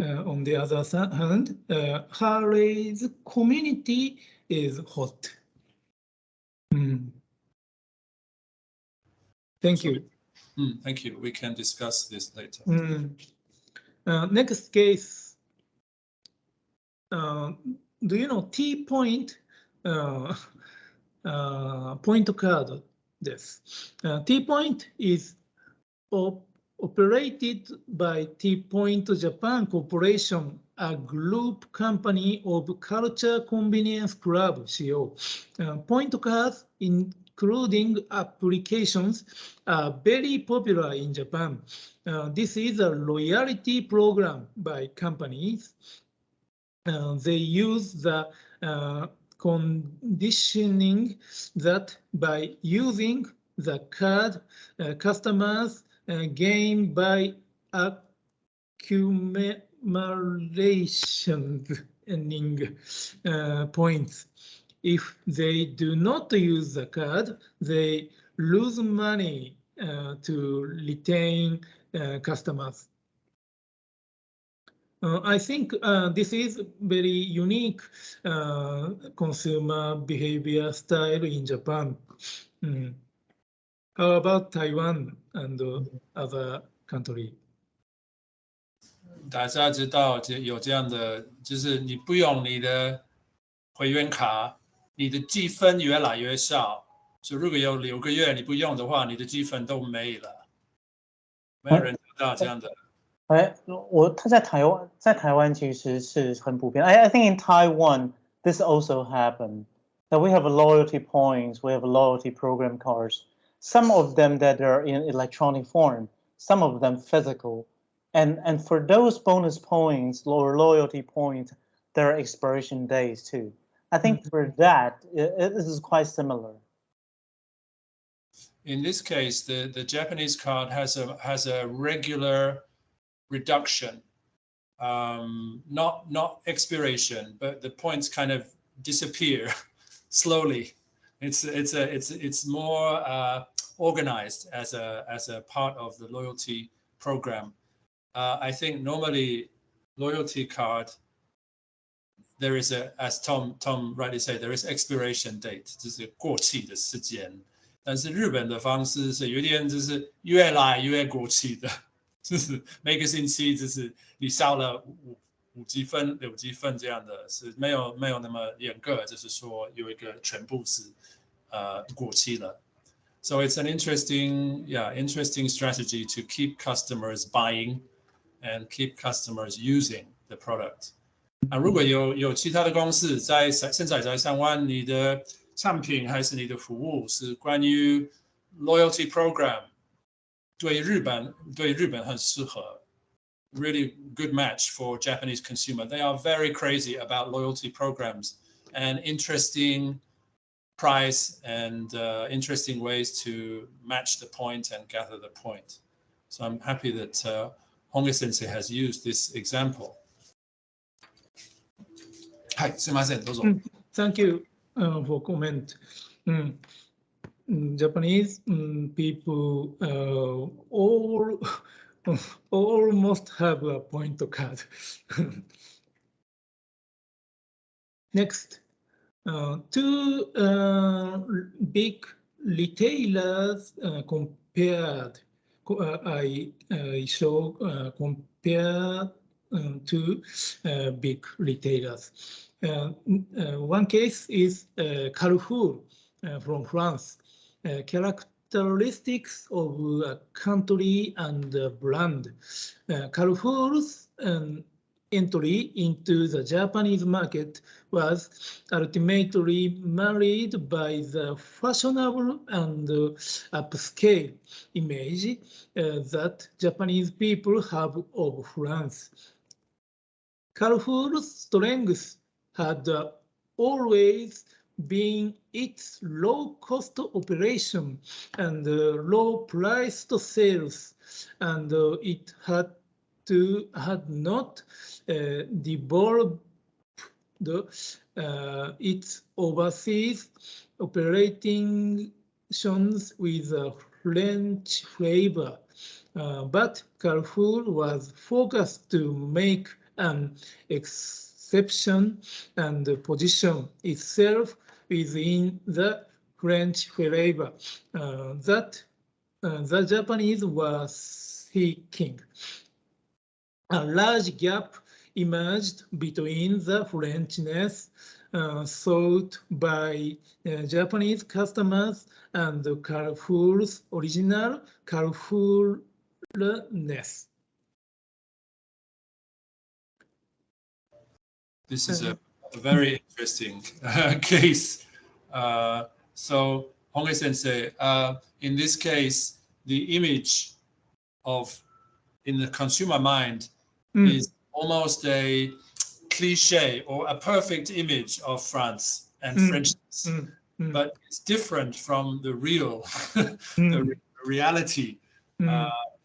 On the other hand, Harley's community is hot. Thank you. Thank you. We can discuss this later. Next case. Do you know T-point point card? This T-point is operated by T-Point Japan Corporation, a group company of Culture Convenience Club (CO). Point cards, including applications, are very popular in Japan. This is a loyalty program by companies. They use the conditioning that by using the card, customers gain by accumulation points. If they do not use the card, they lose money to retain customers. I think this is very unique consumer behavior style in Japan. How about Taiwan and other country? 大家知道有这样的，就是你不用你的会员卡，你的积分越来越少。所以如果有6个月你不用的话，你的积分都没了。没有人知道这样的。他在台湾其实是很普遍。I think in Taiwan this also happened. That we have loyalty points, we have loyalty program cards. Some of them that are in electronic form, some of them physical. And for those bonus points or loyalty points, there are expiration days too. I think for that, it is quite similar. In this case, the Japanese card has a regular reduction, not expiration, but the points kind of disappear slowly. It's more organized as a part of the loyalty program. I think normally loyalty card, there is as Tom rightly said, there is expiration date, 就是过期的时间。但是日本的方式是有点就是越来越过期的，就是每个星期就是你烧了5积分、6积分这样的，是没有那么严格，就是说有一个全部是过期了。So it's an interesting strategy to keep customers buying and keep customers using the product. 如果有其他的公司现在在台湾，你的产品还是你的服务是关于 loyalty program， 对日本很适合。Really good match for Japanese consumer. They are very crazy about loyalty programs and interesting price and interesting ways to match the point and gather the point. So I'm happy that Honge Sensei has used this example. はい、すみません、どうぞ。Thank you for comment. Japanese people almost have a point card. Next, two big retailers compared. I show compare two big retailers. One case is Carrefour from France. Characteristics of a country and a brand. Carrefour's entry into the Japanese market was ultimately married by the fashionable and upscale image that Japanese people have of France. Carrefour's strength had always been its low-cost operation and low-priced sales, and it had not developed its overseas operations with a French flavor. But Carrefour was focused to make an exception and position itself within the French flavor that the Japanese were seeking. A large gap emerged between the Frenchness sought by Japanese customers and Carrefour's original Carrefourness. This is a very interesting case. So Honge Sensei, in this case, the image in the consumer mind is almost a cliche or a perfect image of France and Frenchness, but it's different from the real, the reality.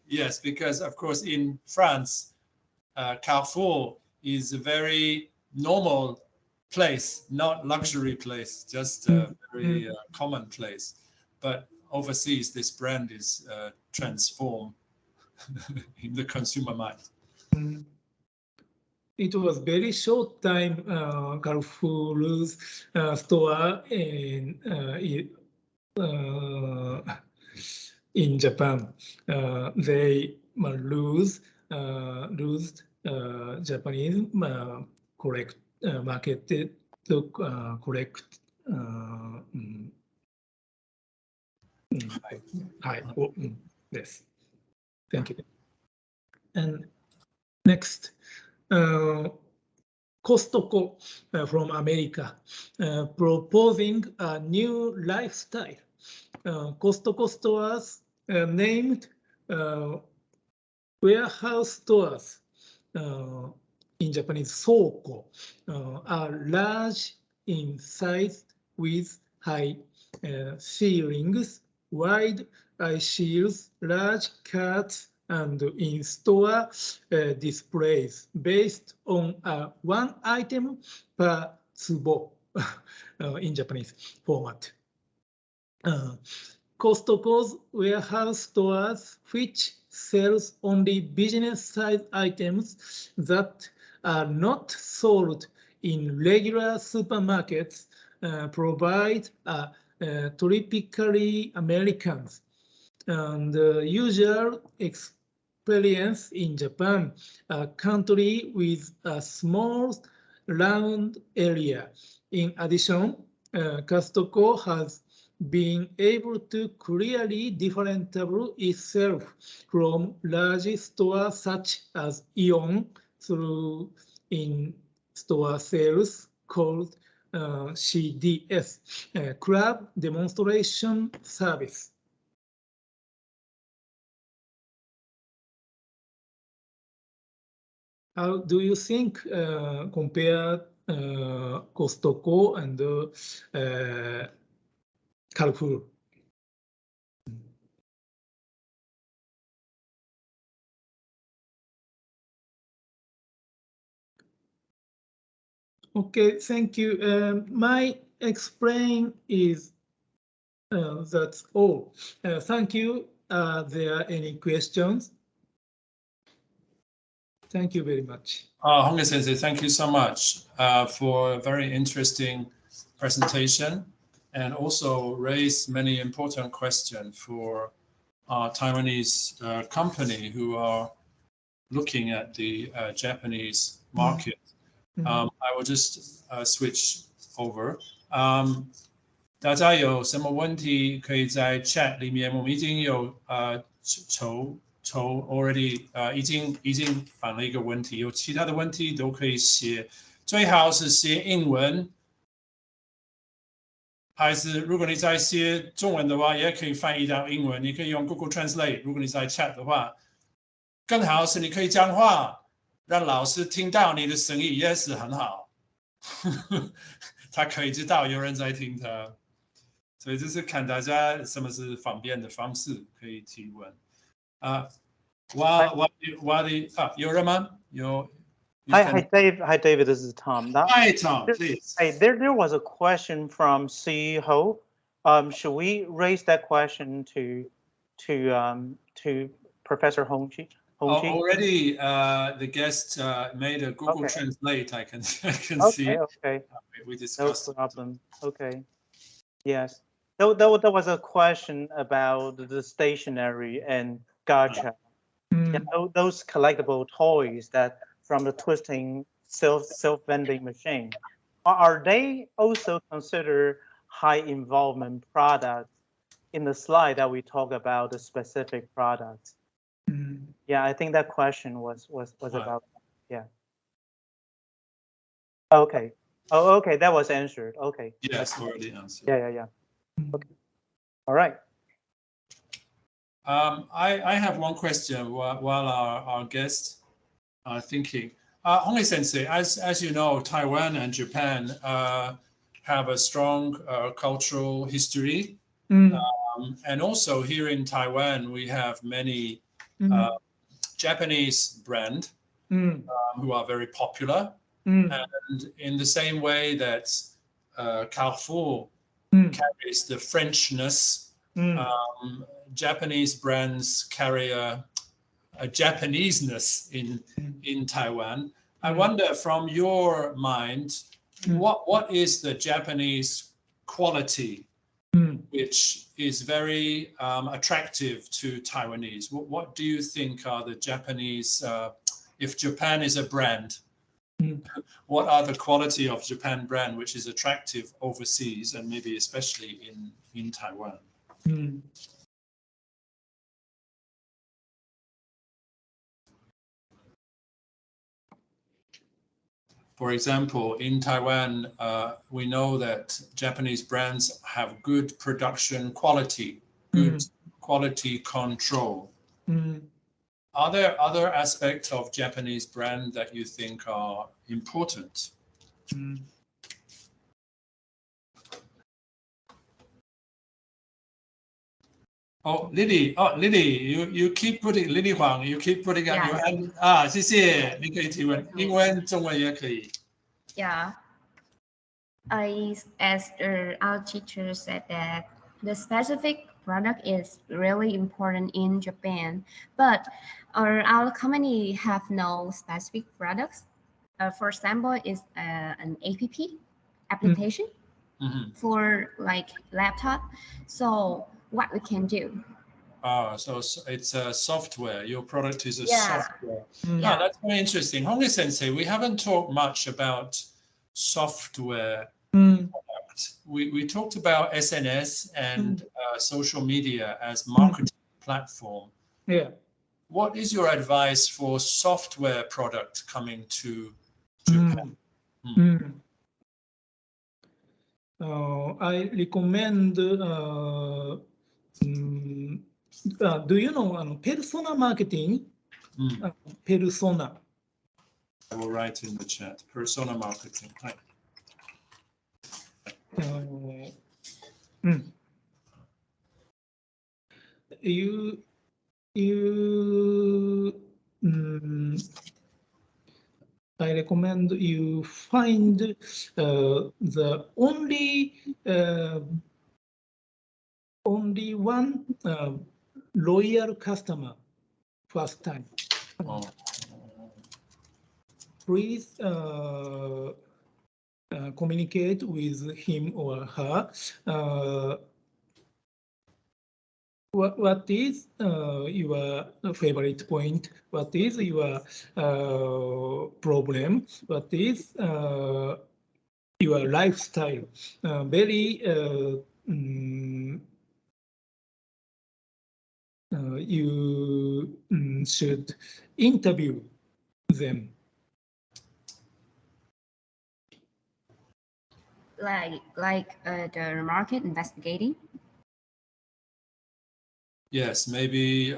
Yes, because of course in France, Carrefour is a very normal place, not luxury place, just a very common place. But overseas, this brand is transformed in the consumer mind. It was very short time Carrefour's store in Japan. They lose Japanese correct market to correct. Yes. Thank you. And next, Costco from America proposing a new lifestyle. Costco stores named warehouse stores in Japanese soko are large in size with high ceilings, wide eye shields, large carts, and in-store displays based on one item per tsubo in Japanese format. Costco's warehouse stores, which sells only business-size items that are not sold in regular supermarkets, provide a typically American and usual experience in Japan, a country with a small land area. In addition, Costco has been able to clearly differentiate itself from large stores such as Ion through in-store sales called CDS, Club Demonstration Service. How do you think compare Costco and Carrefour? Okay, thank you. My explain is that's all. Thank you. Are there any questions? Thank you very much. Honge Sensei, thank you so much for a very interesting presentation and also raised many important questions for our Taiwanese company who are looking at the Japanese market. I will just switch over. 大家有什么问题可以在 chat 里面，我们已经有already 已经反了一个问题，有其他的问题都可以写，最好是写英文，还是如果你在写中文的话，也可以翻译到英文，你可以用 Google Translate。如果你在 chat 的话，更好是你可以讲话，让老师听到你的声音也是很好，他可以知道有人在听他。所以就是看大家什么是方便的方式可以提问。有人吗？有。Hi, Dave. Hi, David. This is Tom. Hi, Tom. Please. Hey, there was a question from C Ho. Should we raise that question to Professor Hongqi? Already, the guest made a Google Translate. I can see. Okay. We discussed. No problem. Okay. Yes. There was a question about the stationery and gacha. You know, those collectible toys that from the twisting self-vending machine. Are they also considered high involvement products in the slide that we talk about the specific products? Yeah, I think that question was about that. Yeah. Okay. Oh, okay. That was answered. Okay. Yes, already answered. Yeah. Okay. All right. I have one question while our guests are thinking. Honge Sensei, as you know, Taiwan and Japan have a strong cultural history. And also here in Taiwan, we have many Japanese brands who are very popular. And in the same way that Carrefour carries the Frenchness, Japanese brands carry a Japaneseness in Taiwan. I wonder, from your mind, what is the Japanese quality which is very attractive to Taiwanese? What do you think are the Japanese, if Japan is a brand, what are the quality of Japan brand which is attractive overseas and maybe especially in Taiwan? For example, in Taiwan, we know that Japanese brands have good production quality, good quality control. Are there other aspects of Japanese brand that you think are important? Oh, Lily, you keep putting Lily Huang, you keep putting up your hand. 谢谢，你可以提问，英文、中文也可以。Yeah. As our teacher said that the specific product is really important in Japan, but our company have no specific products. For example, is an application for like laptop. So what we can do, So it's a software. Your product is a Yeah. software. Yeah. That's very interesting. Hongi Sensei, we haven't talked much about software Mm. product. We talked about SNS and social media as marketing platform. Yeah. What is your advice for software product coming to Japan? I recommend, do you know persona marketing? Persona. I will write in the chat. Persona marketing. Hi. I recommend you find the only one loyal customer first time. Please communicate with him or her. What is your favorite point? What is your problem? What is your lifestyle? You should interview them. Like the market investigating. Yes, maybe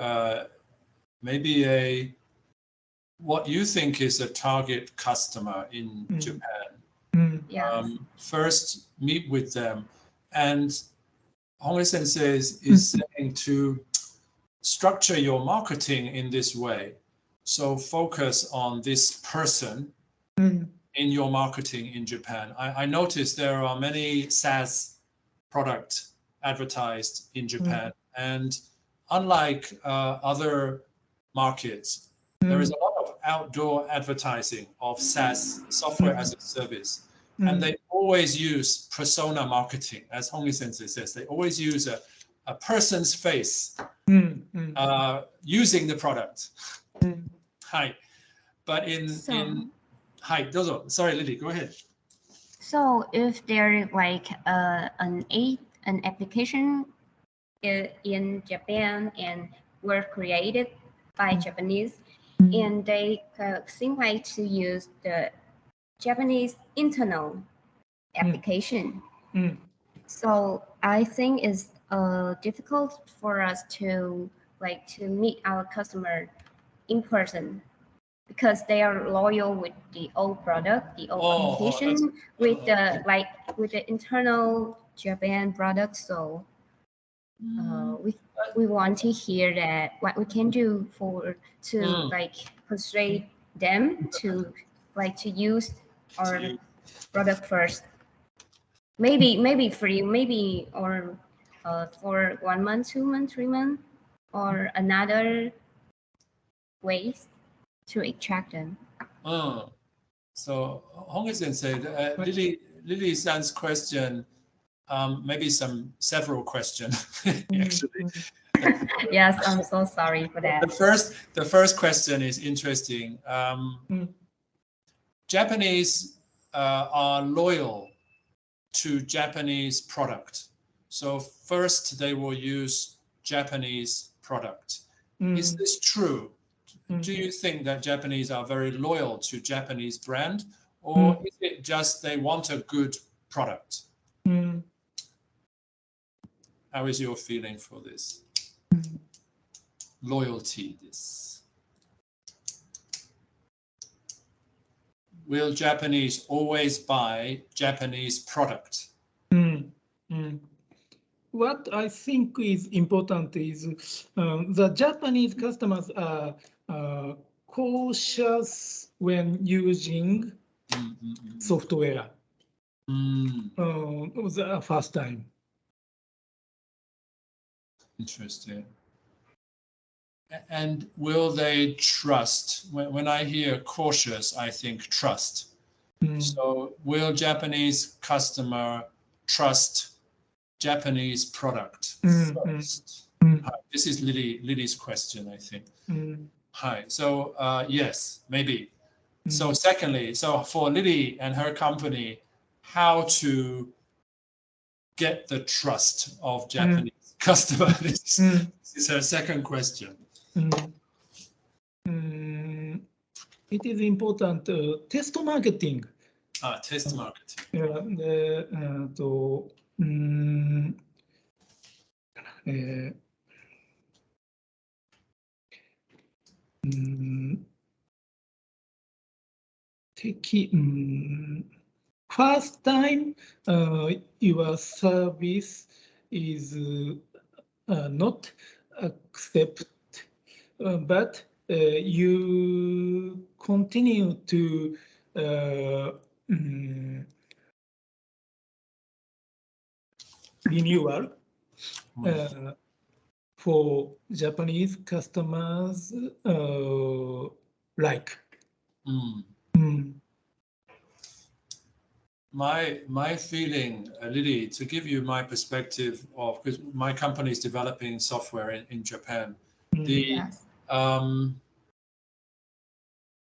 what you think is a target customer in Japan. Yeah. First, meet with them, and Hongi Sensei is saying to structure your marketing in this way. So focus on this person in your marketing in Japan. I noticed there are many SaaS product advertised in Japan, and unlike other markets, there is a lot of outdoor advertising of SaaS, software as a service, and they always use persona marketing, as Hongi Sensei says. They always use a person's face using the product. Hi, but hi, Dozo. Sorry, Lily, go ahead. So if there like an application in Japan and were created by Japanese, and they seem like to use the Japanese internal application. So I think it's difficult for us to meet our customer in person because they are loyal with the old product, the old application, with the internal Japan product. So we want to hear that what we can do to persuade them to use our product first. Maybe free, maybe or for 1 month, 2 months, 3 months, or another ways to attract them. So Hongi Sensei, Lily San's question, maybe several questions actually. Yes, I'm so sorry for that. The first question is interesting. Japanese are loyal to Japanese product. So first they will use Japanese product. Is this true? Do you think that Japanese are very loyal to Japanese brand, or is it just they want a good product? How is your feeling for this? Loyalty, this. Will Japanese always buy Japanese product? What I think is important is the Japanese customers are cautious when using software the first time. Interesting. And will they trust? When I hear cautious, I think trust. So will Japanese customer trust Japanese product first? This is Lily's question, I think. うん、 Hi. So yes, maybe. So secondly, so for Lily and her company, how to get the trust of Japanese customer? This is her second question. It is important test marketing. Test marketing. で、first time your service is not accepted, but you continue to renewal for Japanese customers like. My feeling, Lily, to give you my perspective of, because my company is developing software in Japan. Yes.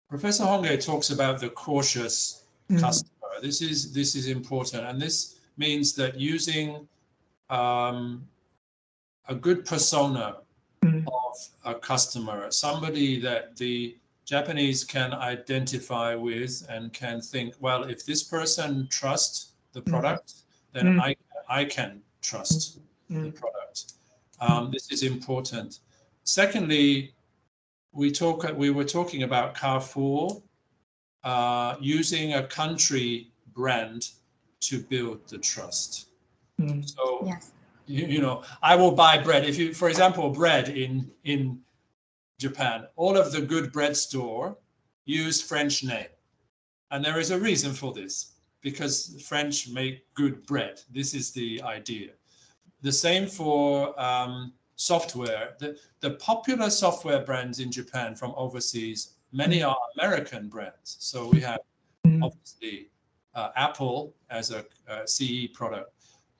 Professor Honge talks about the cautious customer. This is important, and this means that using a good persona of a customer, somebody that the Japanese can identify with and can think, well, if this person trusts the product, then I can trust the product. This is important. Secondly, we were talking about Carrefour using a country brand to build the trust. So Yes. you know, I will buy bread. If you, for example, bread in Japan, all of the good bread store use French name. And there is a reason for this, because French make good bread. This is the idea. The same for software. The popular software brands in Japan from overseas, many are American brands. So we have obviously Apple as a CE product.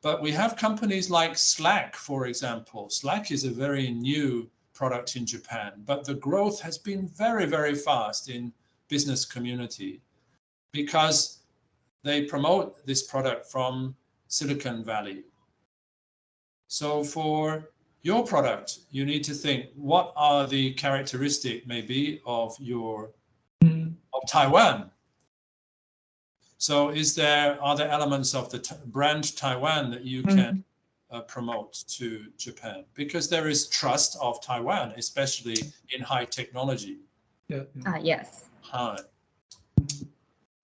But we have companies like Slack, for example. Slack is a very new product in Japan, but the growth has been very, very fast in business community because they promote this product from Silicon Valley. So for your product, you need to think, what are the characteristics maybe of Taiwan? So are there elements of the brand Taiwan that you can promote to Japan? Because there is trust of Taiwan, especially in high technology. Yes. Hi.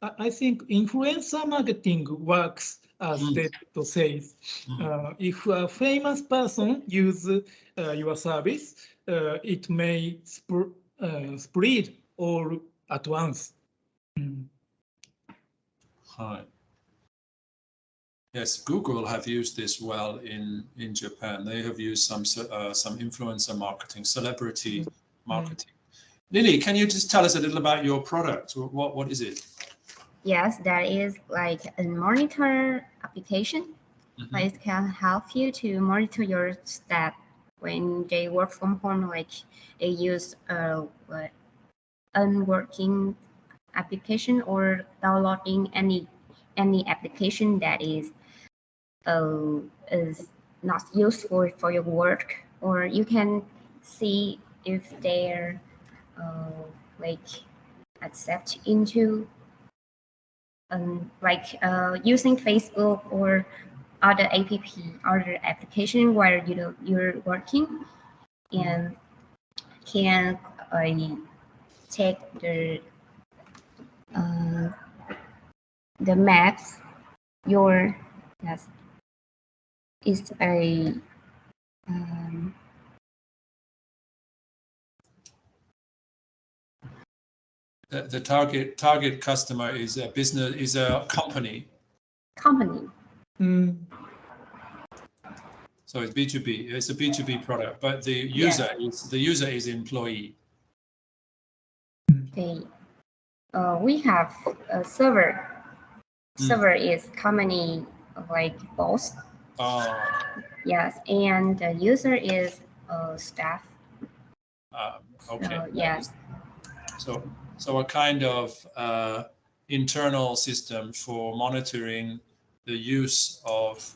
I think influencer marketing works as Ted says. If a famous person uses your service, it may spread all at once. Hi. Yes, Google have used this well in Japan. They have used some influencer marketing, celebrity marketing. Lily, can you just tell us a little about your product? What is it? Yes, that is like a monitor application. It can help you to monitor your staff when they work from home. Like they use unworking application or downloading any application that is not useful for your work, or you can see if they're like accept into using Facebook or other application where you're working, and can take the maps. Is a The target customer is a business, is a company. company. So it's B2B. It's a B2B product, but the user is employee. Okay. We have a server. Server is company like boss. Yes, and the user is staff. Okay. Yes. So a kind of internal system for monitoring the use of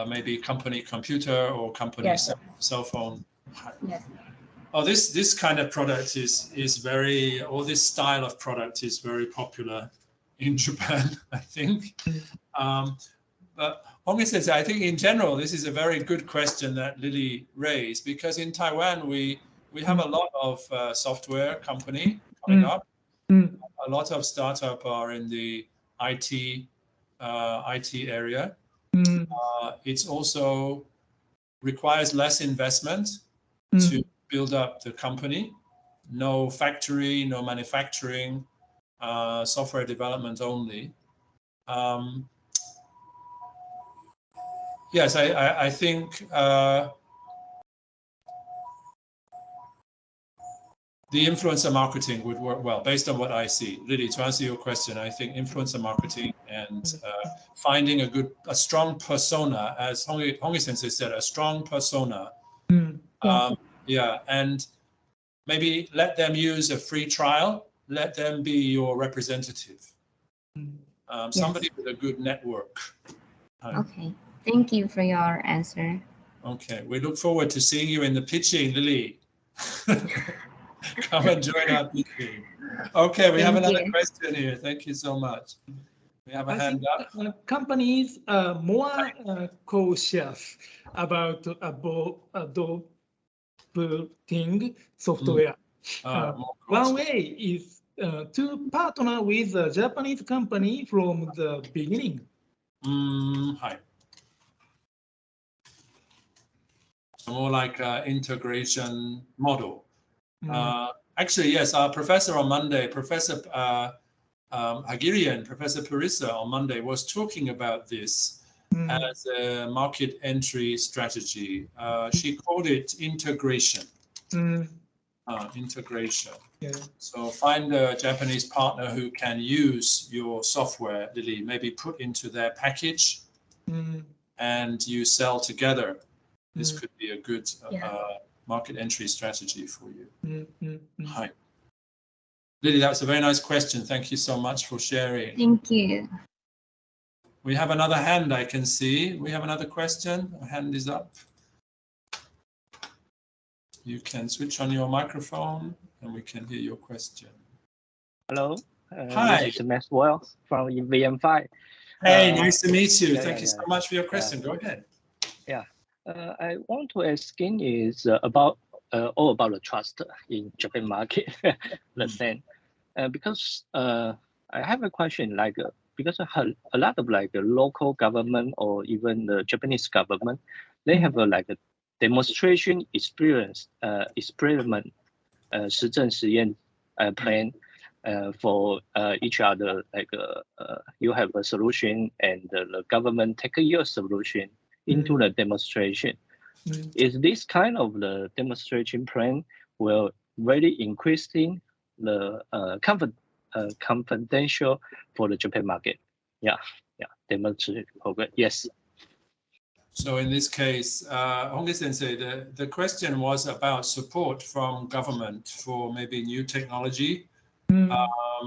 maybe company computer or company Yes. cell phone. Yes. Oh, this kind of product is very, or this style of product is very popular in Japan, I think. But Hong says, I think in general, this is a very good question that Lily raised, because in Taiwan, we have a lot of software company coming up. A lot of startup are in the IT area. It's also requires less investment to build up the company. No factory, no manufacturing, software development only. Yes, I think the influencer marketing would work well based on what I see. Lily, to answer your question, I think influencer marketing and finding a strong persona, as Hongi Sensei said, a strong persona. Yeah, and maybe let them use a free trial. Let them be your representative. Somebody with a good network. Okay. Thank you for your answer. Okay, we look forward to seeing you in the pitching, Lily. Come and join our pitching. Okay, we have another question here. Thank you so much. We have a hand up. Companies are more cautious about adopting software. One way is to partner with a Japanese company from the beginning. Hi. So more like integration model. Actually, yes, our professor on Monday, Professor Hagirian, Professor Parissa on Monday was talking about this as a market entry strategy. She called it integration. Integration. Yeah. So find a Japanese partner who can use your software, Lily, maybe put into their package, and you sell together. This could be a good market entry strategy for you. Hi. Lily, that's a very nice question. Thank you so much for sharing. Thank you. We have another hand I can see. We have another question. A hand is up. You can switch on your microphone and we can hear your question. Hello. Hi. This is Maxwell from VM5. Hey, nice to meet you. Thank you so much for your question. Go ahead. Yeah. I want to ask is about all about the trust in Japan market. The same. Because I have a question like because a lot of like local government or even the Japanese government, they have like a demonstration experiment 实证实验 plan for each other, like you have a solution and the government take your solution into the demonstration. Is this kind of the demonstration plan will really increasing the confidential for the Japan market? Yeah, demonstration program. Yes. So in this case, Hongi Sensei, the question was about support from government for maybe new technology,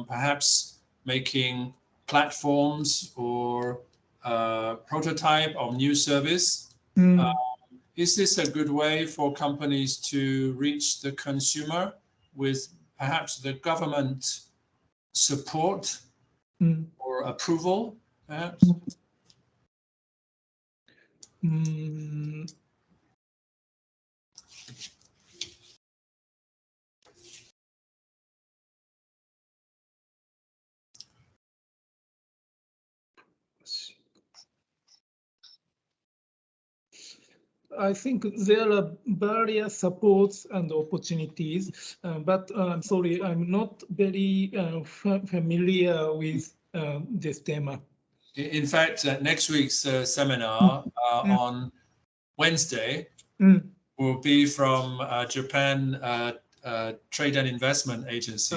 perhaps making platforms or prototype of new service. Is this a good way for companies to reach the consumer with perhaps the government support or approval, perhaps? I think there are various supports and opportunities, but I'm sorry, I'm not very familiar with this theme. In fact, next week's seminar on Wednesday will be from Japan Trade and Investment Agency.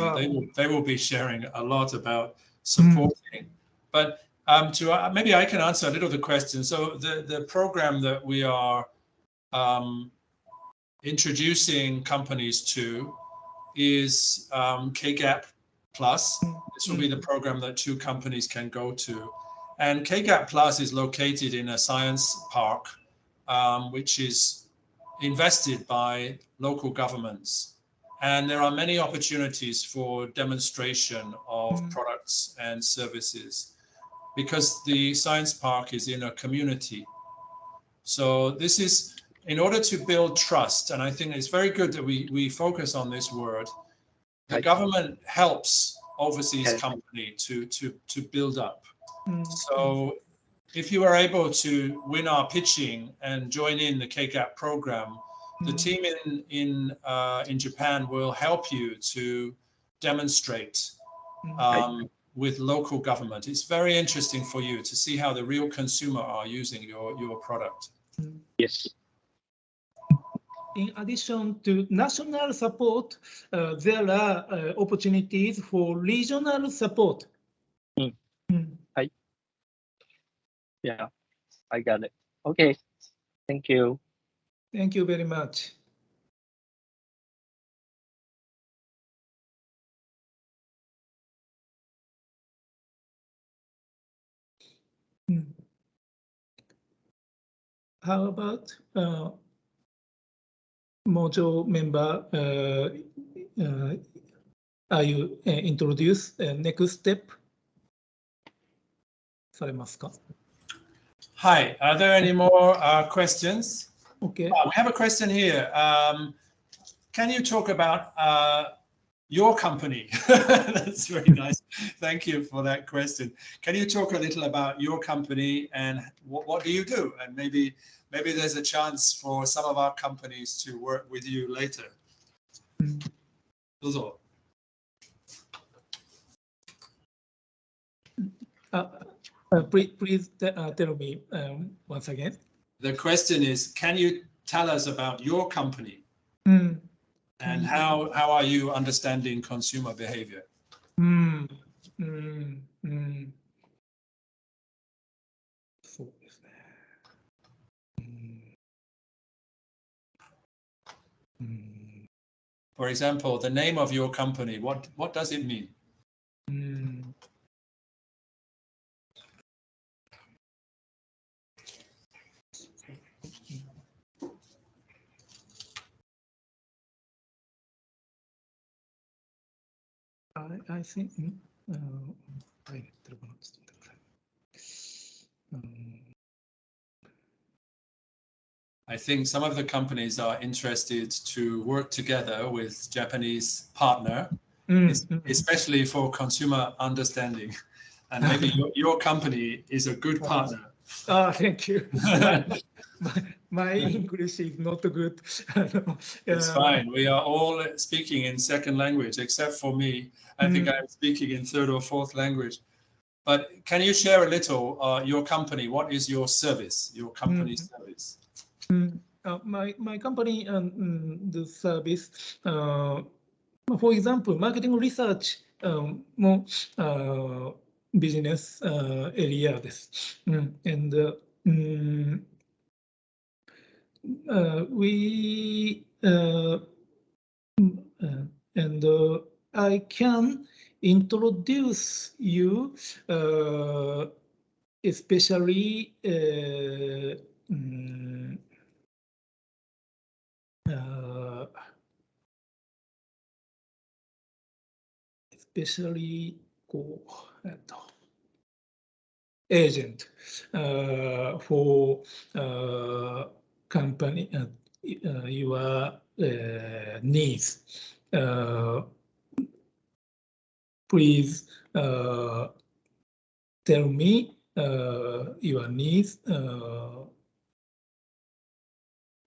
They will be sharing a lot about supporting. But maybe I can answer a little of the question. So the program that we are introducing companies to is KGAP Plus. This will be the program that 2 companies can go to. And KGAP Plus is located in a science park, which is invested by local governments. And there are many opportunities for demonstration of products and services because the science park is in a community. So this is in order to build trust. And I think it's very good that we focus on this word. The government helps overseas company to build up. So if you are able to win our pitching and join in the KGAP program, the team in Japan will help you to demonstrate with local government. It's very interesting for you to see how the real consumer are using your product. Yes. In addition to national support, there are opportunities for regional support. Yeah, I got it. Okay, thank you. Thank you very much. How about Mojo member? Are you introduce next step? されますか? Hi, are there any more questions? Okay. We have a question here. Can you talk about your company? That's very nice. Thank you for that question. Can you talk a little about your company and what do you do? And maybe there's a chance for some of our companies to work with you later. どうぞ. Please tell me once again. The question is, can you tell us about your company and how are you understanding consumer behavior? そうですね。For example, the name of your company, what does it mean? I think I think some of the companies are interested to work together with Japanese partner, especially for consumer understanding. And maybe your company is a good partner. Thank you. My English is not good. It's fine. We are all speaking in second language, except for me. I think I'm speaking in third or fourth language. But can you share a little your company? What is your service, your company service? My company the service, for example, marketing research もbusiness area です。And we and I can introduce you especially especially agent for company your needs. Please tell me your needs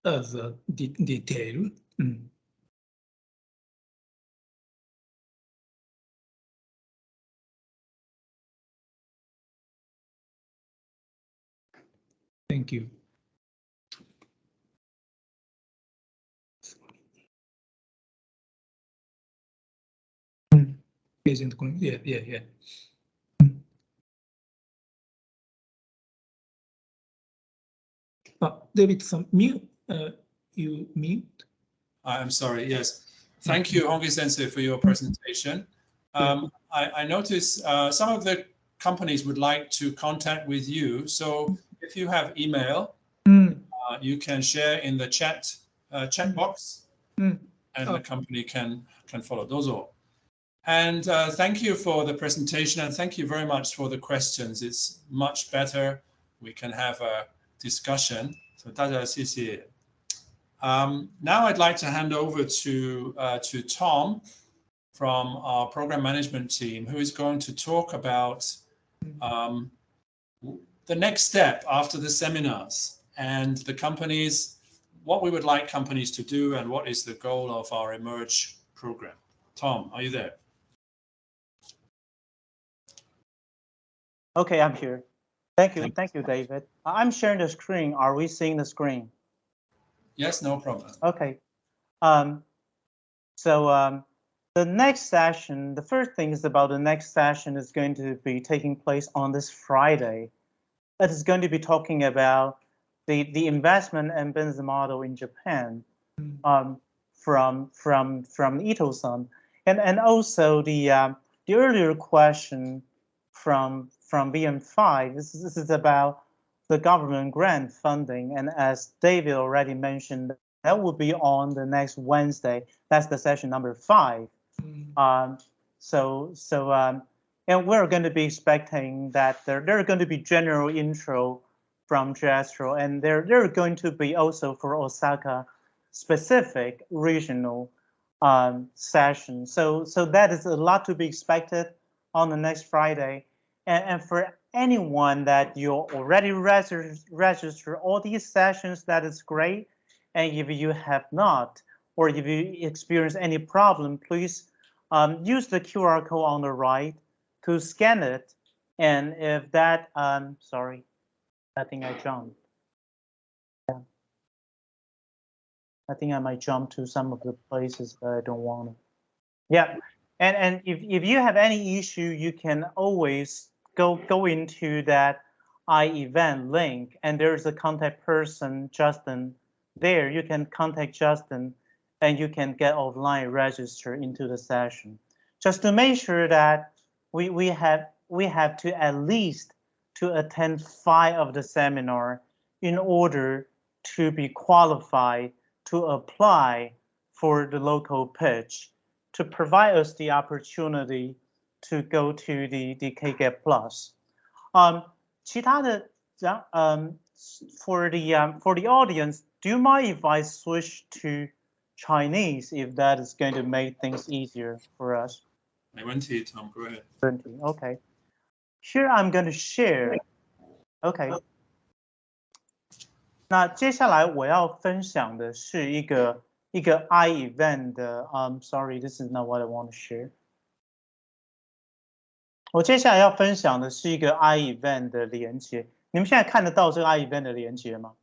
as a detail. Thank you. Agent, yeah. David, some mute. You mute. I'm sorry. Yes. Thank you, Hongi Sensei, for your presentation. I notice some of the companies would like to contact with you. So if you have email, you can share in the chat box, and the company can follow. Those all. And thank you for the presentation, and thank you very much for the questions. It's much better. We can have a discussion. So 大家谢谢. Now I'd like to hand over to Tom from our program management team, who is going to talk about the next step after the seminars and the companies, what we would like companies to do, and what is the goal of our Emerge program. Tom, are you there? Okay, I'm here. Thank you, David. I'm sharing the screen. Are we seeing the screen? Yes, no problem. Okay. So the next session, the first thing is about the next session is going to be taking place on this Friday. It is going to be talking about the investment and business model in Japan from Ito-san, and also the earlier question from BM5. This is about the government grant funding, and as David already mentioned, that will be on the next Wednesday. That's the session number 5. And we're going to be expecting that there are going to be general intro from Jastro, and there are going to be also for Osaka specific regional sessions. So that is a lot to be expected on the next Friday. And for anyone that you already register all these sessions, that is great. And if you have not, or if you experience any problem, please use the QR code on the right to scan it. And if that, sorry, I think I jumped. Yeah. I think I might jump to some of the places that I don't want to. Yeah, and if you have any issue, you can always go into that iEvent link, and there's a contact person, Justin, there. You can contact Justin, and you can get offline register into the session. Just to make sure that we have to at least to attend 5 of the seminar in order to be qualified to apply for the local pitch, to provide us the opportunity to go to the KGAP Plus. 其他的for the audience, do you mind if I switch to Chinese if that is going to make things easier for us? 没问题, Tom, go ahead. Okay. Here I'm going to share. Okay. 那接下来我要分享的是一个 iEvent 的sorry, this is not what I want to share. 我接下来要分享的是一个 iEvent 的连接。你们现在看得到这个 iEvent 的连接吗？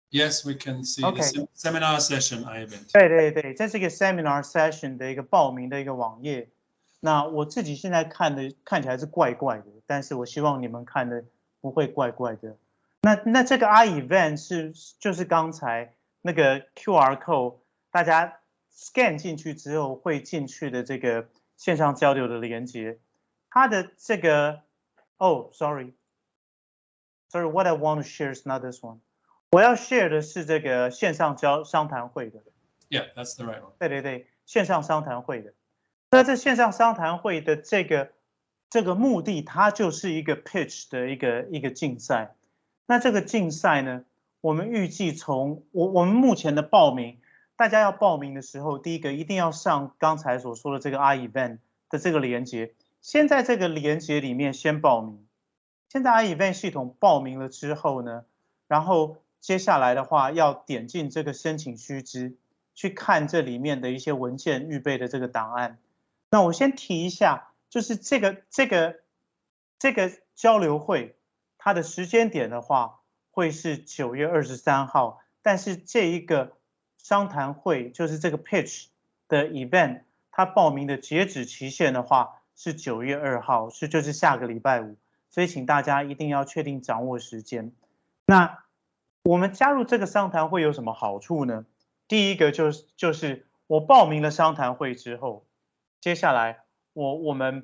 Yes, we can see the seminar session iEvent. 对，这是一个 seminar session 的一个报名的一个网页。那我自己现在看起来是怪怪的，但是我希望你们看的不会怪怪的。那这个 iEvent 就是刚才那个 QR code， 大家 scan 进去之后会进去的这个线上交流的连接。它的这个sorry, what I want to share is not this one. 我要 share 的是这个线上商谈会的。Yeah, that's the right one. 对，线上商谈会的。那这线上商谈会的这个目的，它就是一个 pitch 的一个竞赛。那这个竞赛呢，我们预计从我们目前的报名，大家要报名的时候，第一个一定要上刚才所说的这个 iEvent 的这个连接，先在这个连接里面先报名。现在 iEvent 系统报名了之后呢，然后接下来的话要点进这个申请须知，去看这里面的一些文件预备的这个档案。那我先提一下，就是这个交流会，它的时间点的话会是9月23号，但是这一个商谈会，就是这个 pitch 的 event， 它报名的截止期限的话是9月2号，就是下个礼拜五，所以请大家一定要确定掌握时间。那我们加入这个商谈会有什么好处呢？第一个就是我报名了商谈会之后，接下来我们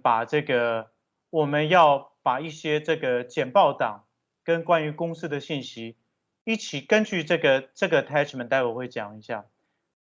要把一些这个简报档跟关于公司的信息一起根据这个 attachment， 待会我会讲一下，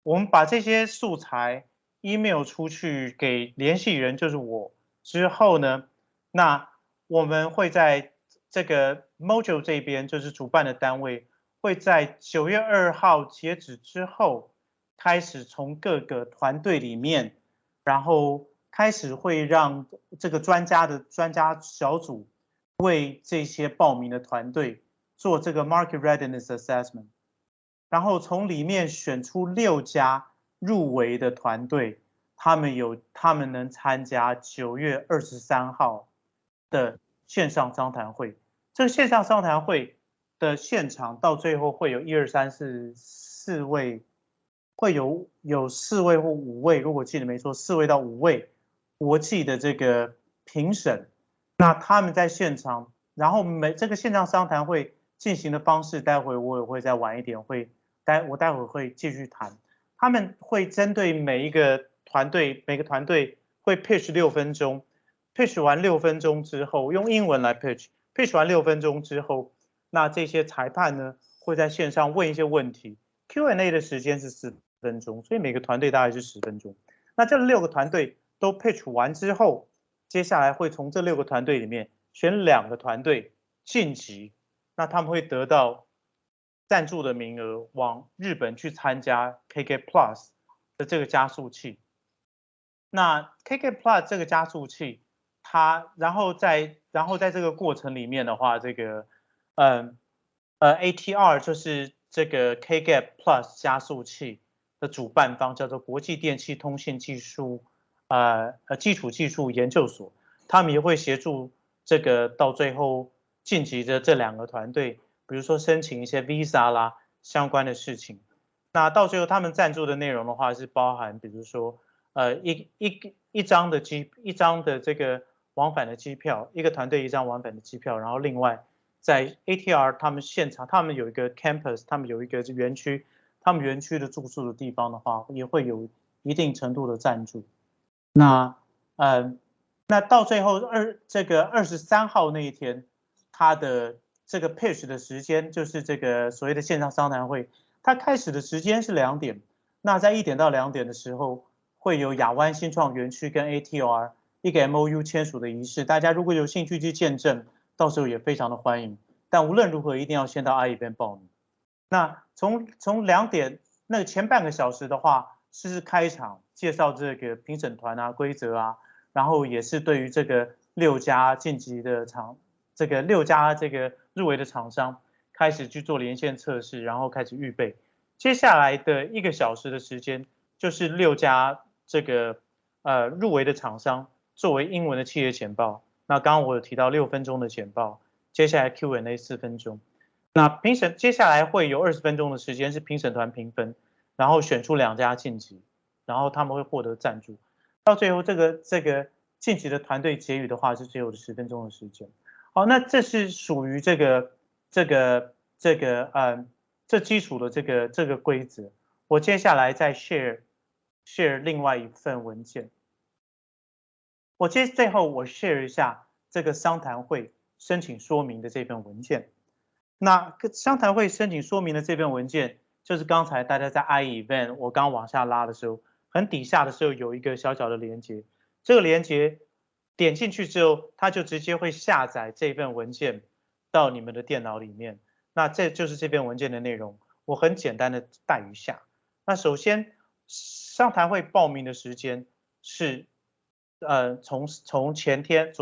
我们把这些素材 email 出去给联系人，就是我之后呢，那我们会在这个 Mojo 这边，就是主办的单位，会在9月2号截止之后，开始从各个团队里面，然后开始会让这个专家小组为这些报名的团队做这个 market readiness assessment， 然后从里面选出6家入围的团队，他们能参加9月23号的线上商谈会。这个线上商谈会的现场到最后会有1、2、3、4位，会有4位或5位，如果记得没错，4位到5位国际的这个评审。那他们在现场，然后这个线上商谈会进行的方式，待会我也会再晚一点我待会会继续谈。他们会针对每个团队会 pitch 6分钟 ，pitch 完6分钟之后，用英文来 pitch 完6分钟之后，那这些裁判呢会在线上问一些问题 ，Q&A 的时间是4分钟，所以每个团队大概是10分钟。那这6个团队都 pitch 完之后，接下来会从这6个团队里面选2个团队晋级，那他们会得到赞助的名额，往日本去参加 KK Plus 的这个加速器。那 KK Plus 这个加速器，然后在这个过程里面的话，这个ATR 就是这个 KK Plus 加速器的主办方叫做国际电气通信技术基础技术研究所，他们也会协助这个到最后晋级的这2个团队，比如说申请一些 visa 啦相关的事情。那到最后他们赞助的内容的话是包含，比如说一张的这个往返的机票，一个团队1张往返的机票，然后另外在 ATR 他们现场，他们有一个 campus， 他们有一个园区，他们园区的住宿的地方的话，也会有一定程度的赞助。那到最后这个23号那一天，他的这个 pitch 的时间就是这个所谓的线上商谈会，它开始的时间是2点。那在1点到2点的时候，会有亚湾新创园区跟 ATR 一个 MOU 签署的仪式。大家如果有兴趣去见证，到时候也非常的欢迎。但无论如何，一定要先到 I-event 报名。那从2点那个前半个小时的话，是开场介绍这个评审团啊、规则啊，然后也是对于这个6家晋级的6家这个入围的厂商开始去做连线测试，然后开始预备。接下来的1个小时的时间，就是6家这个入围的厂商作为英文的企业简报。那刚刚我有提到6分钟的简报，接下来 Q&A 4分钟。那评审接下来会有20分钟的时间是评审团评分，然后选出2家晋级，然后他们会获得赞助。到最后这个晋级的团队结语的话是最后的10分钟的时间。好，那这是属于这基础的这个规则。我接下来再 share 另外一份文件。最后我 share 一下这个商谈会申请说明的这份文件。那商谈会申请说明的这份文件，就是刚才大家在 I-event 我刚往下拉的时候，很底下的时候有一个小小的连接，这个连接点进去之后，它就直接会下载这份文件到你们的电脑里面。那这就是这篇文件的内容，我很简单的带一下。那首先，商谈会报名的时间是从前天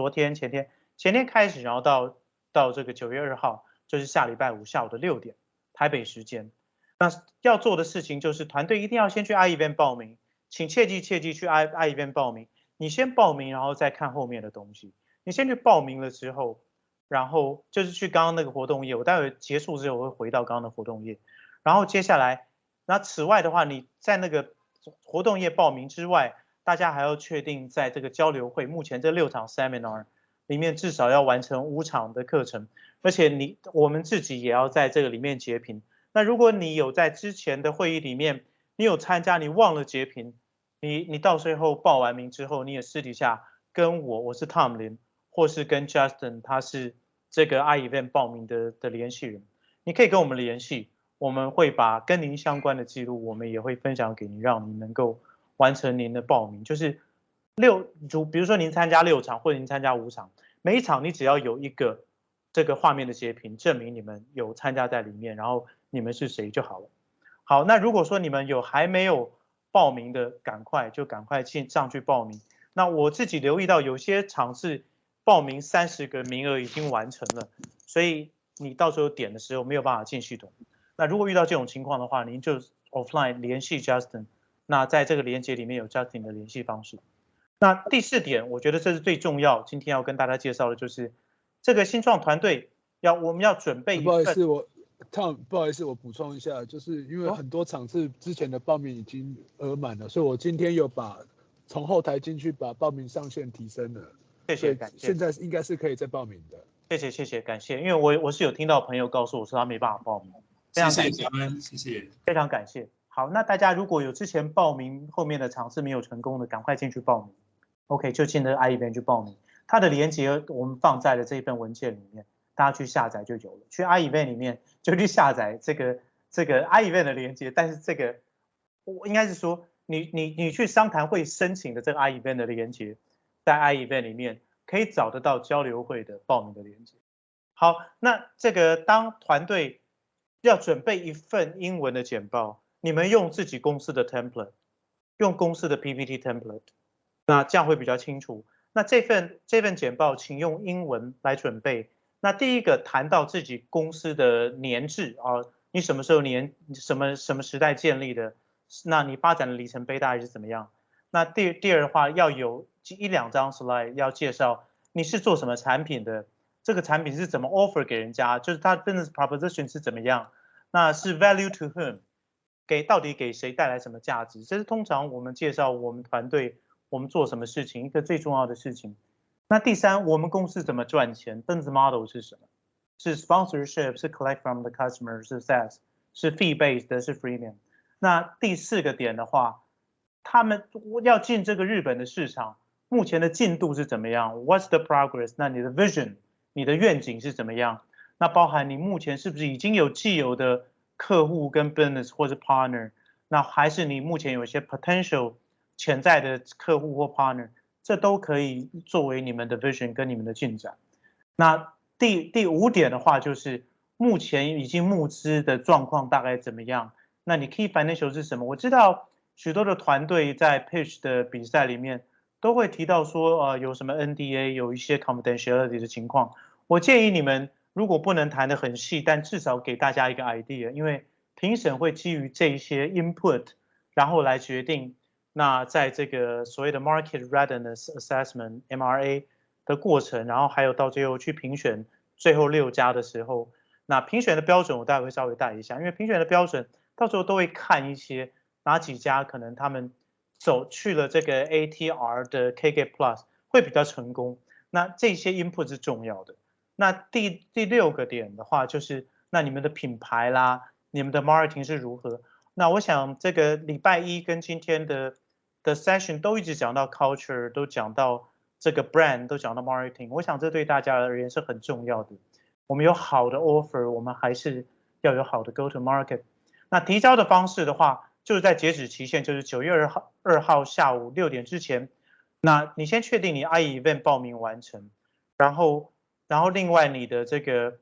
开始，然后到这个9月2号，就是下礼拜5下午的6点台北时间。那要做的事情就是团队一定要先去 I-event 报名，请切记去 I-event 报名。你先报名，然后再看后面的东西。你先去报名了之后，然后就是去刚刚那个活动页，我待会结束之后会回到刚刚的活动页。然后接下来，那此外的话，你在那个活动页报名之外，大家还要确定在这个交流会，目前这6场 seminar 里面至少要完成5场的课程，而且我们自己也要在这个里面截屏。那如果你有在之前的会议里面你有参加，你忘了截屏，你到最后报完名之后，你也私底下跟我是 Tom 林，或是跟 Justin， 他是这个 iEvent 报名的联系人，你可以跟我们联系，我们会把跟您相关的记录，我们也会分享给您，让您能够完成您的报名。就是比如说您参加6场，或者您参加5场，每一场你只要有一个这个画面的截屏，证明你们有参加在里面，然后你们是谁就好了。好，那如果说你们还没有报名的，赶快上去报名。那我自己留意到有些场次报名30个名额已经完成了，所以你到时候点的时候没有办法进系统。那如果遇到这种情况的话，您就 offline 联系 Justin， 那在这个连结里面有 Justin 的联系方式。那第4点，我觉得这是最重要，今天要跟大家介绍的就是这个新创团队我们要准备一份。不好意思，Tom， 不好意思，我补充一下，就是因为很多场次之前的报名已经额满了，所以我今天有从后台进去把报名上限提升了。谢谢，感谢。现在应该是可以再报名的。谢谢，感谢。因为我是有听到朋友告诉我说他没办法报名，非常感谢，谢谢，非常感谢。好，那大家如果有之前报名后面的场次没有成功的，赶快进去报名。OK， 就进那 iEvent 去报名，它的连接我们放在了这份文件里面，大家去下载就有了。去 iEvent 里面就去下载这个 iEvent 的连接，但是这个我应该是说你去商谈会申请的这个 iEvent 的连接，在 iEvent 里面可以找得到交流会的报名的连接。好，那这个当团队要准备一份英文的简报，你们用自己公司的 template， 用公司的 PPT template。那这样会比较清楚。那这份简报，请用英文来准备。那第一个谈到自己公司的年制啊，你什么时候什么时代建立的？那你发展的里程碑大概是怎么样？那第二的话，要有1、2张 slide 要介绍你是做什么产品的，这个产品是怎么 offer 给人家，就是它 business proposition 是怎么样？那是 value to whom， 到底给谁带来什么价值？这是通常我们介绍我们团队。我们做什么事情，一个最重要的事情。那第3，我们公司怎么赚钱 ？business model 是什么？是 sponsorship， 是 collect from the customer， 是 SaaS， 是 fee based， 是 freemium。那第4个点的话，他们要进这个日本的市场，目前的进度是怎么样 ？What's the progress？ 那你的 vision， 你的愿景是怎么样？那包含你目前是不是已经有既有的客户跟 business 或者 partner？ 那还是你目前有一些 potential？潜在的客户或 partner， 这都可以作为你们的 vision 跟你们的进展。那第5点的话，就是目前已经募资的状况大概怎么样？那你 key financial 是什么？我知道许多的团队在 pitch 的比赛里面都会提到说，有什么 NDA， 有一些 confidentiality 的情况。我建议你们如果不能谈得很细，但至少给大家一个 idea， 因为评审会基于这一些 input， 然后来决定。那在这个所谓的 Market Readiness Assessment (MRA) 的过程，然后还有到最后去评选最后6家的时候，那评选的标准我待会会稍微带一下，因为评选的标准到时候都会看一些哪几家可能他们去了这个 ATR 的 KK Plus 会比较成功，那这些 input 是重要的。那第6个点的话，就是那你们的品牌啦，你们的 marketing 是如何？那我想这个礼拜1跟今天的 session 都一直讲到 culture， 都讲到这个 brand， 都讲到 marketing。我想这对大家而言是很重要的。我们有好的 offer， 我们还是要有好的 go to market。那提交的方式的话，就是在截止期限，就是9月2号下午6点之前。那你先确定你 iEvent 报名完成，然后另外你的这个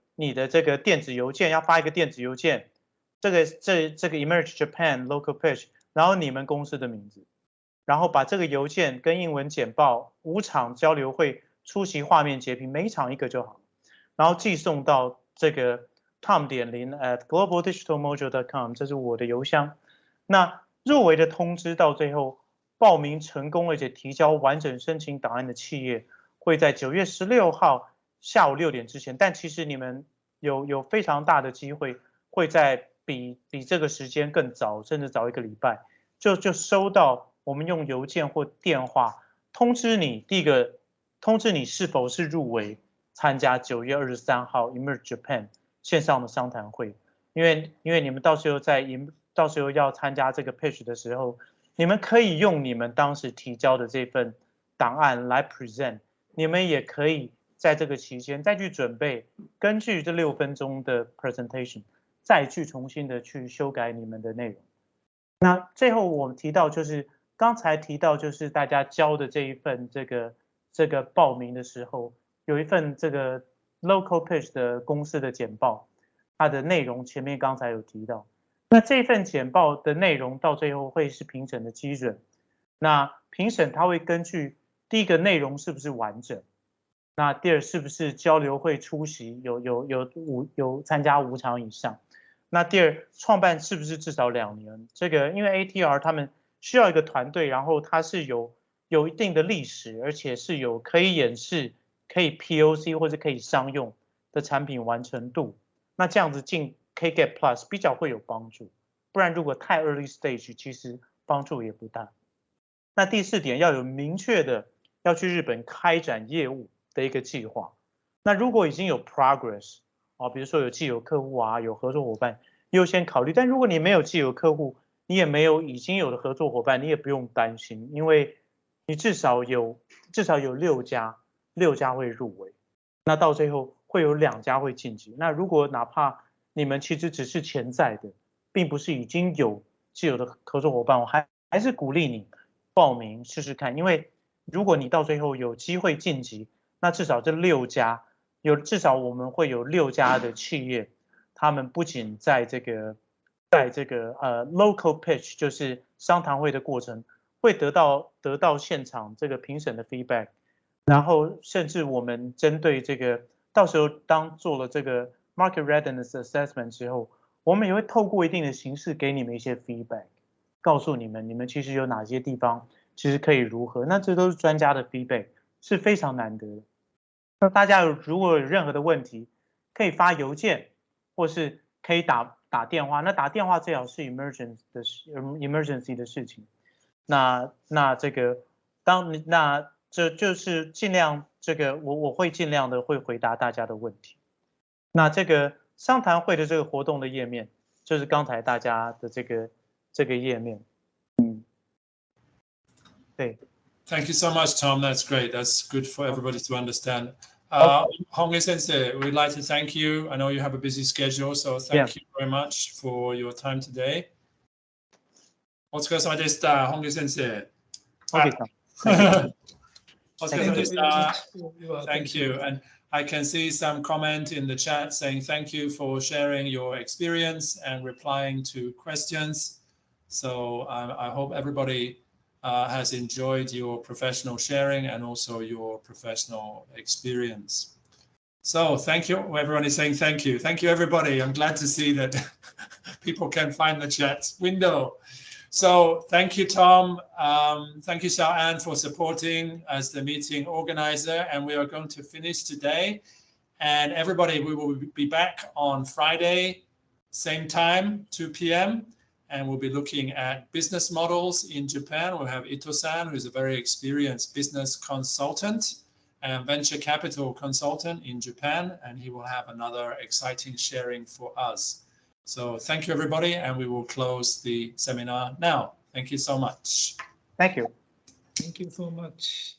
电子邮件要发一个电子邮件，这个 Emerge Japan Local Pitch， 然后你们公司的名字。然后把这个邮件跟英文简报5场交流会出席画面截屏，每场1个就好，然后寄送到这个 tom.lin@globaldigitalmojo.com， 这是我的邮箱。那入围的通知到最后报名成功而且提交完整申请档案的企业，会在9月16号下午6点之前，但其实你们有非常大的机会会在比这个时间更早，甚至早1个礼拜就收到。我们用邮件或电话通知你，第一个通知你是否是入围参加9月23号 Emerge Japan 线上的商谈会，因为你们到时候在到时候要参加这个 pitch 的时候，你们可以用你们当时提交的这份档案来 present， 你们也可以在这个期间再去准备，根据这6分钟的 presentation， 再去重新的去修改你们的内容。那最后我们提到就是刚才提到就是大家交的这一份这个报名的时候，有一份这个 local pitch 的公司的简报，它的内容前面刚才有提到。那这份简报的内容到最后会是评审的基准。那评审他会根据第一个内容是不是完整，那第二是不是交流会出席有参加5场以上，那第二创办是不是至少2年？这个因为 ATR 他们需要一个团队，然后它是有一定的历史，而且是有可以演示、可以 POC 或者可以商用的产品完成度。那这样子进 KGAT Plus 比较会有帮助，不然如果太 early stage， 其实帮助也不大。那第4点要有明确的要去日本开展业务的一个计划。那如果已经有 progress 比如说有既有客户啊，有合作伙伴，优先考虑。但如果你没有既有客户，你也没有已经有的合作伙伴，你也不用担心，因为你至少有6家会入围，那到最后会有2家会晋级。那如果哪怕你们其实只是潜在的，并不是已经有既有的合作伙伴，我还是鼓励你报名试试看，因为如果你到最后有机会晋级，那至少这6家至少我们会有6家的企业，他们不仅在这个local pitch 就是商谈会的过程，会得到现场这个评审的 feedback， 然后甚至我们针对这个到时候当做了这个 market readiness assessment 之后，我们也会透过一定的形式给你们一些 feedback， 告诉你们其实有哪些地方其实可以如何，那这都是专家的 feedback， 是非常难得的。那大家如果有任何的问题，可以发邮件，或是可以打电话。那打电话最好是 emergency 的事情。那这个这就是尽量这个我会尽量的会回答大家的问题。那这个商谈会的这个活动的页面，就是刚才大家的这个页面。对。Thank you so much, Tom. That's great. That's good for everybody to understand. Hongi Sensei, we'd like to thank you. I know you have a busy schedule, so thank you very much for your time today. お疲れ様でした、Hongi Sensei. Thank you. And I can see some comment in the chat saying thank you for sharing your experience and replying to questions. So I hope everybody has enjoyed your professional sharing and also your professional experience. So thank you. Everyone is saying thank you. Thank you, everybody. I'm glad to see that people can find the chat window. So thank you, Tom. Thank you, Xiao-An, for supporting as the meeting organizer. And we are going to finish today. And everybody, we will be back on Friday, same time, 2 p.m. And we'll be looking at business models in Japan. We'll have Ito-san, who's a very experienced business consultant and venture capital consultant in Japan. And he will have another exciting sharing for us. So thank you, everybody. And we will close the seminar now. Thank you so much. Thank you. Thank you so much.